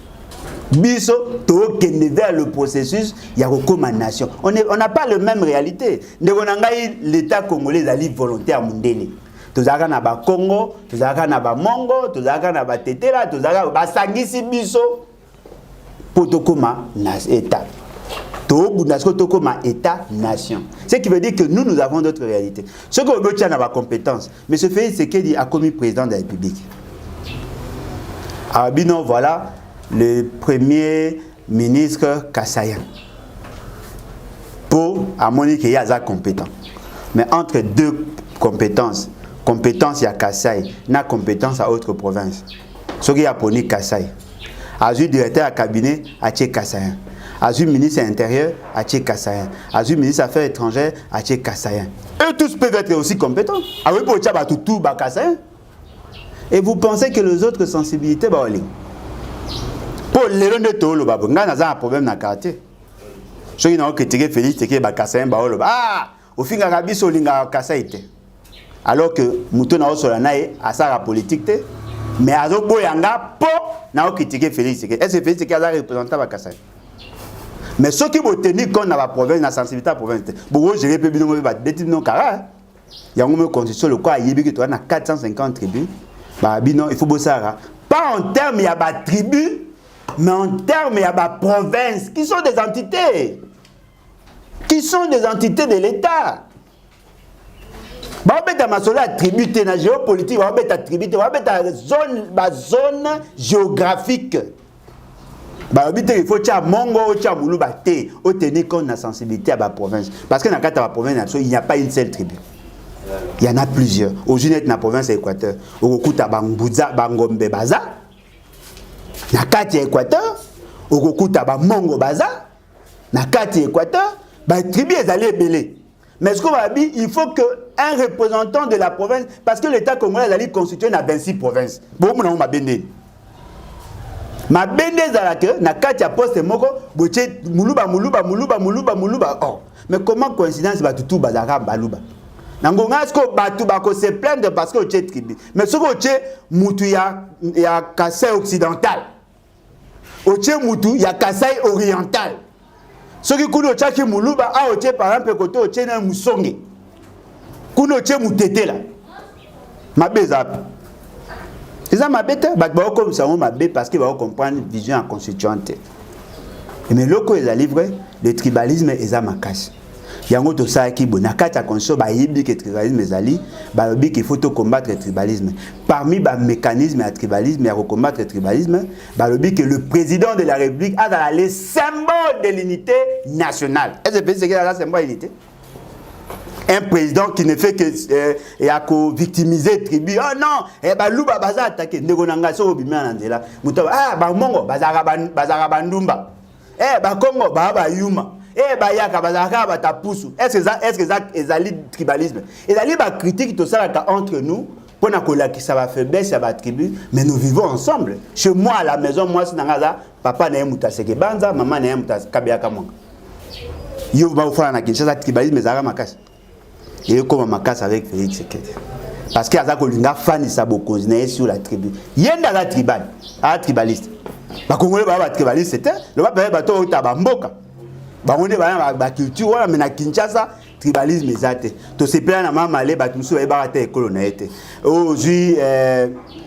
Biso, vers le processus, il y a une nation. On n'a pas la même réalité. L'État congolais est volontaire mondial. tozalaka na ba Congo, tozalaka na ba Mongo, tozalaka na ba Tetela, tozalaka ba sangisi biso pour tokoma na état. Tokoma état nation. Ce qui veut dire que nous avons d'autres réalités. Ce que nous avons des compétences. Mais ce fait c'est qu'il a commis président de la République. Alors bien voilà le premier ministre Kassayan. Pour à Monique il y a compétent. Mais entre deux compétences, compétence à Kassai, na compétence à autre province. Ce qui a poni Kassai. Azu directeur à cabinet à Tché Kassayan. Azu ministre intérieur à Tché Kassayan. Azu ministre affaires étrangères à Tché Kassayan. Eux tous peuvent être aussi compétents. Ah oui pour Tchaba tout ba Kassayan. Et vous pensez que les autres sensibilités ba oli. Pour les gens de Tolo ba nga na un problème na quartier. Ceux qui n'ont critiqué Félix Téké ba Kassayan ba olo. Ah au fin ga biso linga Kassaïté. Alors que Mouton na Solanae a sa politique té mais azo boyanga po na critiquer Félix Téké. Est-ce que Félix Téké a représenté ba Kassaï? Mais ceux qui vont tenir compte dans la province, dans la sensibilité de la province, pour eux, gérer le pays, il y a une constitution, le quoi, il y a 450 tribus. Il faut bosser. Pas en termes, il y a des tribus, mais en termes, il y a des provinces qui sont des entités. Qui sont des entités de l'État. La tribu, la géopolitique, la tribu, la zone géographique. Il faut que Mongo ou tenir compte de la sensibilité à la province. Parce que dans la province, il n'y a pas une seule tribu. Il y en a plusieurs. Aujourd'hui, dans la province d'Équateur, au Kuta Bangbuza, Bangombe Baza, dans la Équateur, au Kuta Mongo Baza, dans la Équateur, les tribus sont allées belées. Mais ce qu'on va dire, il faut qu'un représentant de la province, parce que l'État congolais est constitué dans 26 provinces. Bon, on a bendé. Ma bende zalake na kati ya poste moko boche muluba oh mais comment coïncidence ba tutu bazaka baluba nangonga esko batu bako se plaindre parce que oche tribu mais soko oche mutu ya Kasai occidental oche mutu ya Kasai oriental soki kuno chaki muluba a oche par exemple koto oche na musonge kuno oche mutetela mabeza. C'est ça ma bête, comme ça ma bête parce qu'ils vont comprendre vision constituante. Mais loko ils a livré le tribalisme et ça ma cache. Yango to ça qui bon nakata conso ba yibi que tribalisme ezali ba lobi qu'il faut combattre le tribalisme. Parmi ba mécanismes à tribalisme et à combattre le tribalisme, ba lobi que le président de la République a dans les symboles de l'unité nationale. Est-ce que c'est ça symbole de l'unité? Un président qui ne fait que victimiser tribu. Oh non, Luba baza attaqué. Negonanga so bimia nandela. Mutaba ba Mongo bazara bandumba. Ba Congo ba yuma. Ba yaka bazara ba tapusu. Est-ce que ça ezali tribalisme? Ezali ba critique tout ça entre nous pour na kola qui ça va faiblesse ya ba tribu, mais nous vivons ensemble. Chez moi à la maison moi sinangaza papa na muta seke banza, maman na muta kabiaka monga. Yo ba ofana na Kinshasa tribalisme zara makasi. Et comme ma casse avec Félix Tshisekedi. Parce qu'il y a des fans qui sont sur la tribu. Il y a des tribal, tribaliste. Les Congolais sont tribalistes, c'était le bateau qui est mboka. On est dans culture, mais à Kinshasa, tribalisme est athée. Tout ce plan, on a allé, on a été école. Aujourd'hui,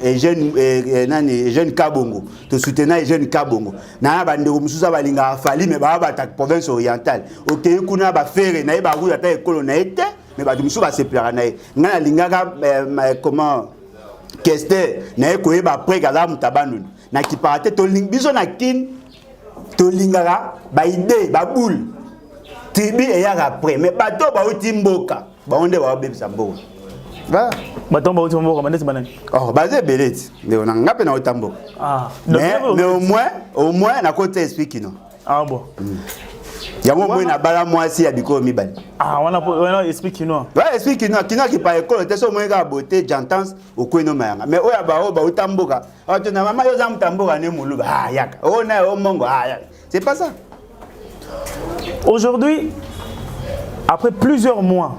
les jeunes Kabongo, tout soutenir les jeunes Kabongo. Na bande mususa balinga fali mais ba province orientale. OK, kuna ba faire na ba ru ata école na été. Mais ba mususa ba se plaira na ngana lingaka comment kester na ko ba après kala mutabandu na ki parate to ling biso na kin to lingaka ba idée ba boule tribu et ya après mais bato ba utimboka ba onde ba bebisa mboka ba bato ba utimboka manesi banani oh bazé beleti ndio na ngape na utamboka mais au moins na côté explique non ah bon yango moi na bala mwasi ya biko mibali wana explique non ouais explique non kina ki pa école te so moi ga beauté j'entends au kweno mayanga mais oya ba utamboka ato na mama yo za mutamboka ne muluba yaka na mongo yaka c'est pas ça. Aujourd'hui, après plusieurs mois,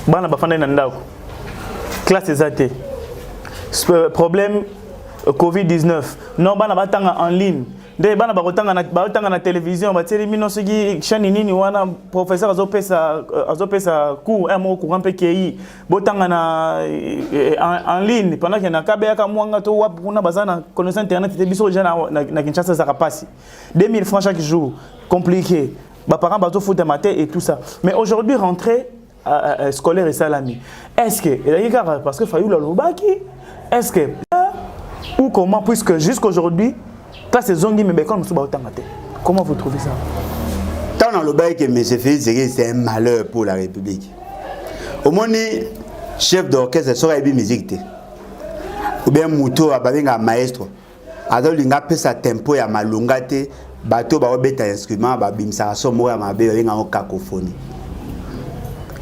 bana bafanda na ndako classe exate problème Covid-19 non bana batanga en ligne nde bana bakotanga na télévision bateli mino soki chaîne nini wana professeur azopesa cours mo courant pe kei botanga na en ligne pendant que na kabe ka mwanga to wap kuna bazana connaissance internet te biso déjà na Kinshasa ça kapasi 2000 francs chaque jour compliqué ba parents bazo foutre maté et tout ça mais aujourd'hui rentrer scolaire et salami est-ce que parce que Fayulu Lobaki est-ce que ou comment puisque jusqu'aujourd'hui comment vous trouvez ça? Tant dans le bail que M. Félix, c'est un malheur pour la République. Au moins, chef d'orchestre, ça aurait musique. Ou bien, Mouto, un maestro. Alors, il a fait sa tempo, il a malungate, bateau, il a fait un instrument, il a fait une cacophonie.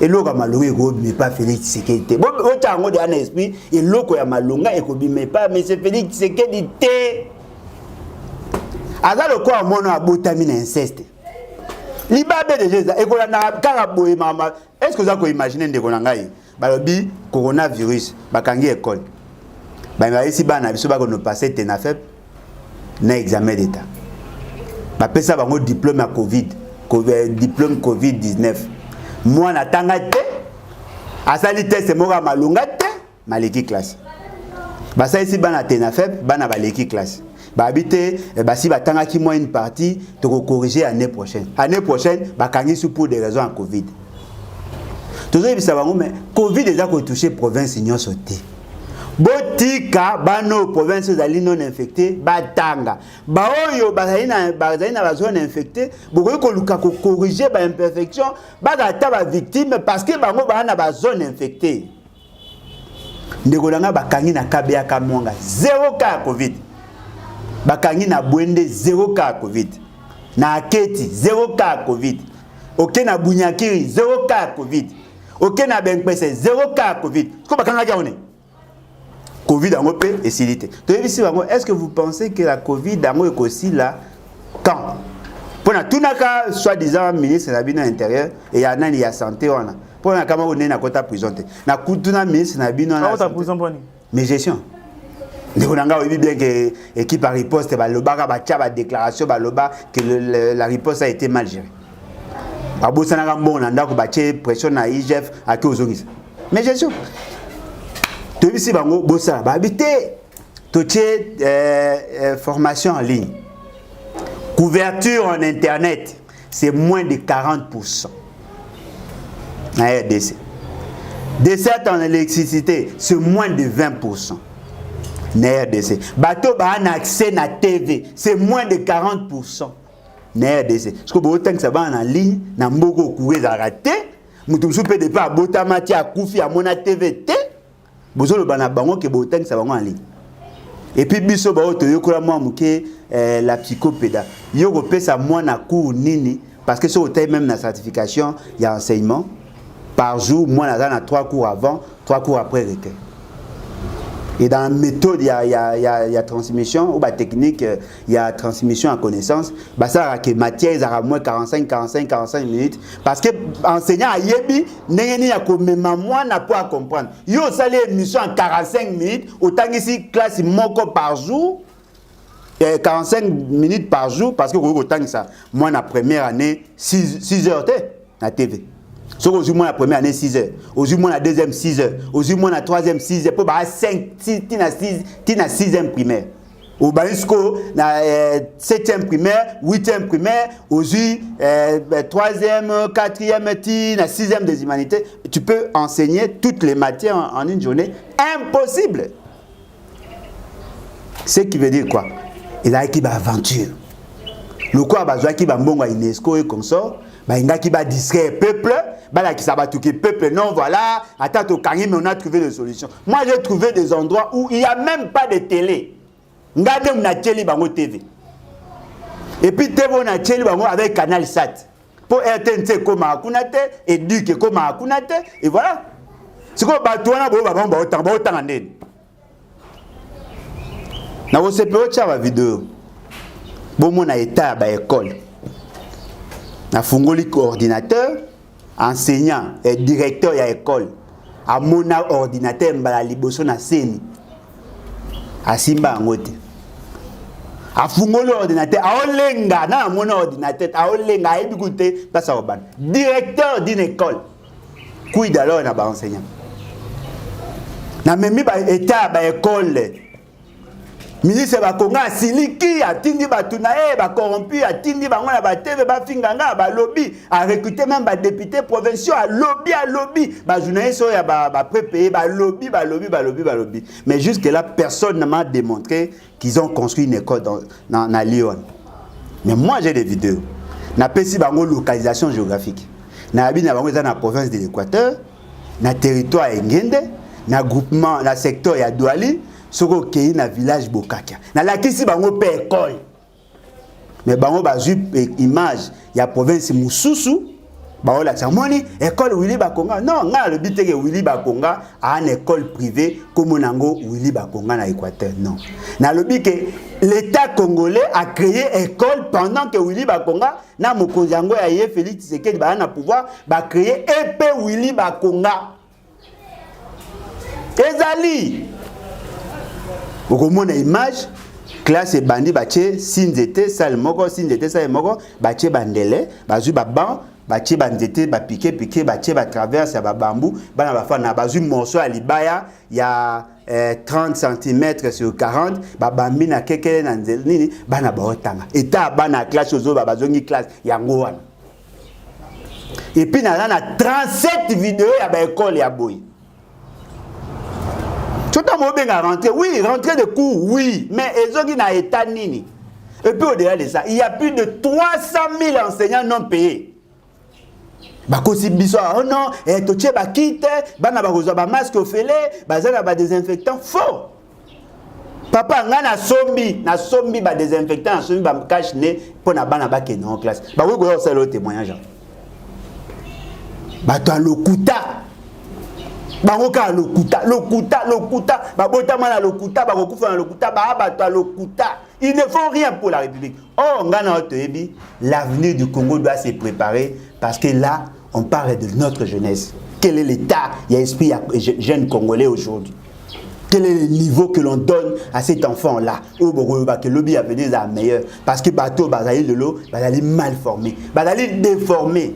Et l'eau a malungé, mais pas Félix Tshisekedi. Bon, autant un esprit, et l'eau a malungé, et mais pas M. Félix Tshisekedi. Azalo quoi mono abotamine inceste. Libabe de Jésus et qu'on a karaboé mama. Est-ce que vous avez imaginé de qu'on a ngai? Balobi coronavirus bakangi école. Ba ici bana biso ba ko no passer tenafep na examen d'état. Ba pesa bango diplôme à Covid, diplôme Covid-19. Moi na tangate asali test moka malunga te maleki classe. Ba ça ici bana tenafep bana baleki classe. Bah habiter si batanga qui moi une partie te corriger l'année prochaine bakangi sous pour des raisons en Covid toujours il ça mais Covid déjà ko toucher province ignon sauté botika bano province zali non infecté batanga ba oyo bazina ba zone infecté boko ko luka ko corriger ba imperfection ba ta ba victime parce que bango ba na ba zone infectée ndeko langa bakangi na kabea ka mwanga 0 cas Covid. Bakangi na Bwende 0 cas Covid. Na Aketi 0 cas Covid. Ok na Bunyakiri 0 cas Covid. Ok na Benkpese 0 cas Covid. Ko bakanga jaone. Covid en opé et silité. Est-ce que vous pensez que la Covid est aussi là quand pour na tunaka soi-disant ministre de l'Intérieur et ya nani ya santé wana. Pour na kama on est na kota prison te. Na kutuna ministre na bino na prison boni. Mais gestion. On a vu bien que l'équipe a riposte, la déclaration que la riposte a été mal gérée. Pression à IGF à Kyozongis. Mais j'ai sûr. Tu as vu si Bango Bossa, formation en ligne. Couverture en internet, c'est moins de 40%. En RDC. Dessert en électricité, c'est moins de 20%. RDC. Bateau ba un accès na TV, c'est moins de 40%. RDC. Parce que autant que ça va en ligne, na mboko courir à rater, mutum soupe de pas bota mati a koufi à mona TV té. Bozo le bana bango que autant que ça va en ligne. Et puis biso ba oto yokola moi muke la psychopéda. Yo pesa moi na cours nini parce que sur hôtel même na certification, il y a enseignement par jour, moi na 3 cours avant, 3 cours après requête. Et dans la méthode, il y a transmission, ou bah, technique, il y a transmission en connaissance. Bah, ça, que matière, il y a moins 45 minutes. Parce que l'enseignant a yebi, n'y a comme moi n'a pas à comprendre. Yo, ça, les émissions en 45 minutes, autant ici, classe moko par jour, 45 minutes par jour, parce que autant que ça, moi, la première année, 6 heures, la TV. So aujourd'hui la première année 6 heures, aujourd'hui la deuxième 6 heures, aujourd'hui la troisième 6 heures, pour bah 5 tina 6e primaire. Au Banisco na 7e primaire, 8e primaire, aujourd'hui 3e, 4e tina 6e des humanités, tu peux enseigner toutes les matières en une journée, impossible. Ce qui veut dire quoi? Il a qui aventure. Le quoi besoin qui va mbongo UNESCO et consort, bah il a qui va distraire peuple. Bah qui s'abat tout peuple non voilà attends au carré mais on a trouvé des solutions. Moi j'ai trouvé des endroits où il n'y a même pas de télé. Regardez on a télé bango TV. Et puis TV on a télé bango avec Canal Sat. Pour RTNC comme à Kunate et Duc comme à Kunate et voilà. C'est quoi bateau na bo ba autant andene. Na wo CPO tcha vidéo. Bon mon a état ba école. Na fungoli coordinateur enseignant et directeur à l'école à mon ordinateur mbala liboso na seni asimba ngote afungo l'ordinateur aolenga na mon ordinateur aolenga ebikute pasa oban directeur d'une école quid alors na ba enseignant na memi ba état ba école ministre ba konga siliki atindi batuna ba corrompu atindi bango na ba TV ba finganga ba lobby a recruter même ba député provinciaux a lobby ba journaliste ya ba prépayé ba lobby mais jusque là personne ne m'a démontré qu'ils ont construit une école dans Lyon. Mais moi j'ai des vidéos na pesi bango localisation géographique na abina bango dans la province de l'Équateur na territoire Ngende na groupement na secteur ya Douali soko kei na village Bokaka na la kisi bango pe école mais bango bazui image ya province Mususu bango la tsamoni école Willy Bakonga non nga le but que Willy Bakonga a une école privée comme nango Willy Bakonga na Équateur non na le but que l'état congolais a créé école pendant que Willy Bakonga na mokonzi yango ya ye Félix Tshisekedi ba na pouvoir ba créer épée Willy Bakonga ezali okomona image classe et bandi bache sinzete salle moko bache bandele bazui baban bache bandete ba piqué bache ba traverse ya bambou bana bafana bazui morceau ya libaya ya 30 cm sur 40 babambi na kekele na nzeli nini bana baotanga eta bana classe ozo bazongi classe yango wana et puis na 37 vidéos ya ba école ya boy. Tout le monde est rentré, oui, rentrer de cours, oui, mais ils ont dit état nini. Et puis au-delà de ça, il y a plus de 300 000 enseignants non payés. Bakosi biso, oh non, et toche bakite, bana bakozo ba masque au félé, bazana ba désinfectant faux. Papa ngana sombi ba désinfectant, sombi ba cache nez pour na bana ba en classe. Ba oui go ça le témoignage. Ba to lokuta. Baroka lokuta babota mana lokuta bakokufa na lokuta babato lokuta ils ne font rien pour la République. Oh ngana otoyebi l'avenir du Congo doit se préparer parce que là on parle de notre jeunesse. Quel est l'état il y a esprit jeune congolais aujourd'hui? Quel est le niveau que l'on donne à cet enfant là au Boroba que lobby a venu à meilleur parce que bateau bazali de l'eau bazali mal formé bazali déformé.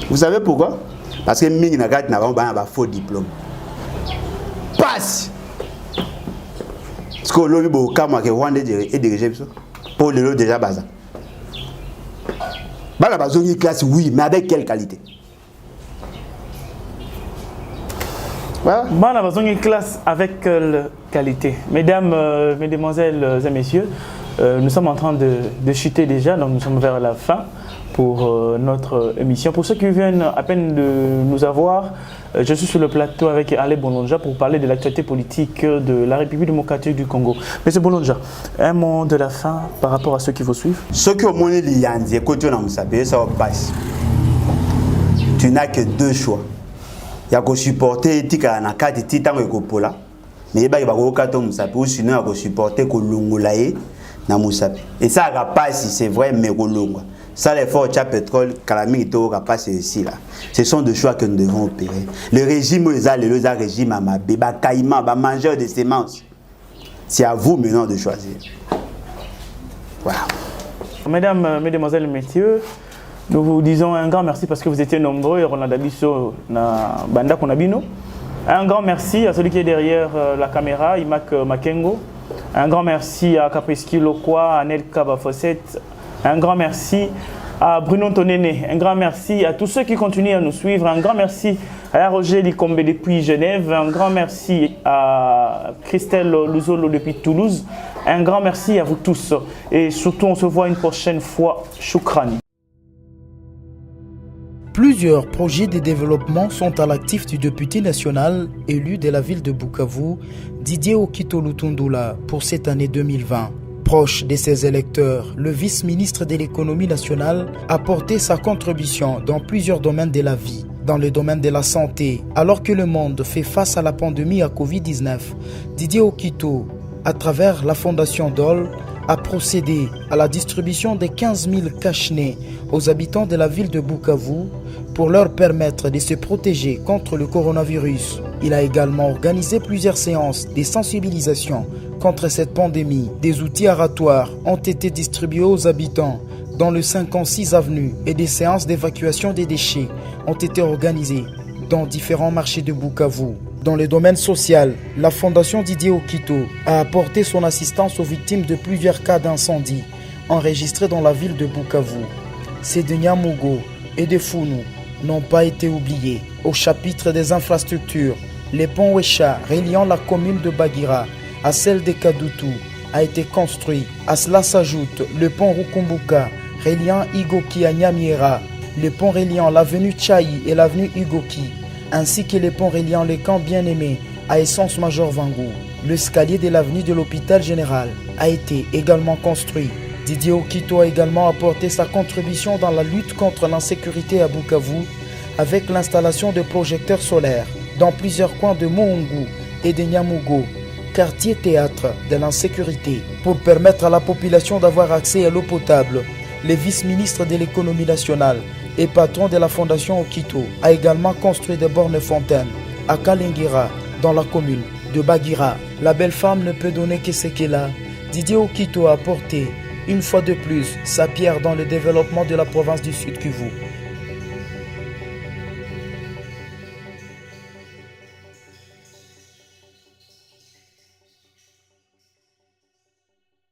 Vous savez pourquoi? Parce que mingi na gati na ba faux diplôme. Passe. Ce que l'on bo kama ke Rwanda et dirigé pour le lot déjà baza. Bala bazongi classe oui, mais avec quelle qualité? Voilà. Bala bazongi classe avec quelle qualité? Mesdames, mesdemoiselles et messieurs, nous sommes en train de chuter déjà, donc nous sommes vers la fin pour notre émission. Pour ceux qui viennent à peine de nous avoir, je suis sur le plateau avec Ale Bolonja pour parler de l'actualité politique de la République démocratique du Congo. Monsieur Bolonja, un mot de la fin par rapport à ceux qui vous suivent. Ceux qui ont monnaie l'Yanzi, écoutez, on ça passe. Tu n'as que deux choix. Il y a que supporter Tika na kati Titan et Kopola, mais il y a que Musape ou sinon il y a que supporter Kolongolaye na Musape. Et ça va pas si c'est vrai, mais Kolongo. Ça, l'effort de pétrole, Kalamito, c'est ici là. Ce sont des choix que nous devons opérer. Le régime, le régime à ma béba, caïman, mangeur de semences. C'est à vous maintenant de choisir. Voilà. Mesdames, mesdemoiselles, messieurs, nous vous disons un grand merci parce que vous étiez nombreux. On a d'habitude na banda konabino. Un grand merci à celui qui est derrière la caméra, Imak Makengo. Un grand merci à Capriski Lokwa, à Nel Kabafosset. Un grand merci à Bruno Tonene. Un grand merci à tous ceux qui continuent à nous suivre. Un grand merci à Roger Likombe depuis Genève. Un grand merci à Christelle Luzolo depuis Toulouse. Un grand merci à vous tous. Et surtout, on se voit une prochaine fois. Choukran. Plusieurs projets de développement sont à l'actif du député national élu de la ville de Bukavu, Didier Okito Lutundula, pour cette année 2020. Proche de ses électeurs, le vice-ministre de l'économie nationale a porté sa contribution dans plusieurs domaines de la vie. Dans le domaine de la santé, alors que le monde fait face à la pandémie à Covid-19, Didier Okito, à travers la fondation DOL, a procédé à la distribution de 15 000 cache-nez aux habitants de la ville de Bukavu pour leur permettre de se protéger contre le coronavirus. Il a également organisé plusieurs séances de sensibilisation contre cette pandémie. Des outils aratoires ont été distribués aux habitants dans le 56 avenue et des séances d'évacuation des déchets ont été organisées dans différents marchés de Bukavu. Dans le domaine social, la Fondation Didier Okito a apporté son assistance aux victimes de plusieurs cas d'incendie enregistrés dans la ville de Bukavu. Ces de Nyamugo et de Funu n'ont pas été oubliés. Au chapitre des infrastructures, le pont Wesha reliant la commune de Bagira à celle de Kadutu a été construit. À cela s'ajoute le pont Rukumbuka reliant Igoki à Nyamiera, le pont reliant l'avenue Tchaï et l'avenue Igoki, ainsi que le pont reliant le camp Bien-Aimé à Essence Major Vangou. L'escalier de l'avenue de l'hôpital général a été également construit. Didier Okito a également apporté sa contribution dans la lutte contre l'insécurité à Bukavu avec l'installation de projecteurs solaires dans plusieurs coins de Moungu et de Nyamugo, quartier théâtre de l'insécurité, pour permettre à la population d'avoir accès à l'eau potable. Le vice-ministre de l'économie nationale et patron de la fondation Okito a également construit des bornes fontaines à Kalingira, dans la commune de Bagira. La belle femme ne peut donner que ce qu'elle a. Didier Okito a apporté une fois de plus sa pierre dans le développement de la province du Sud Kivu.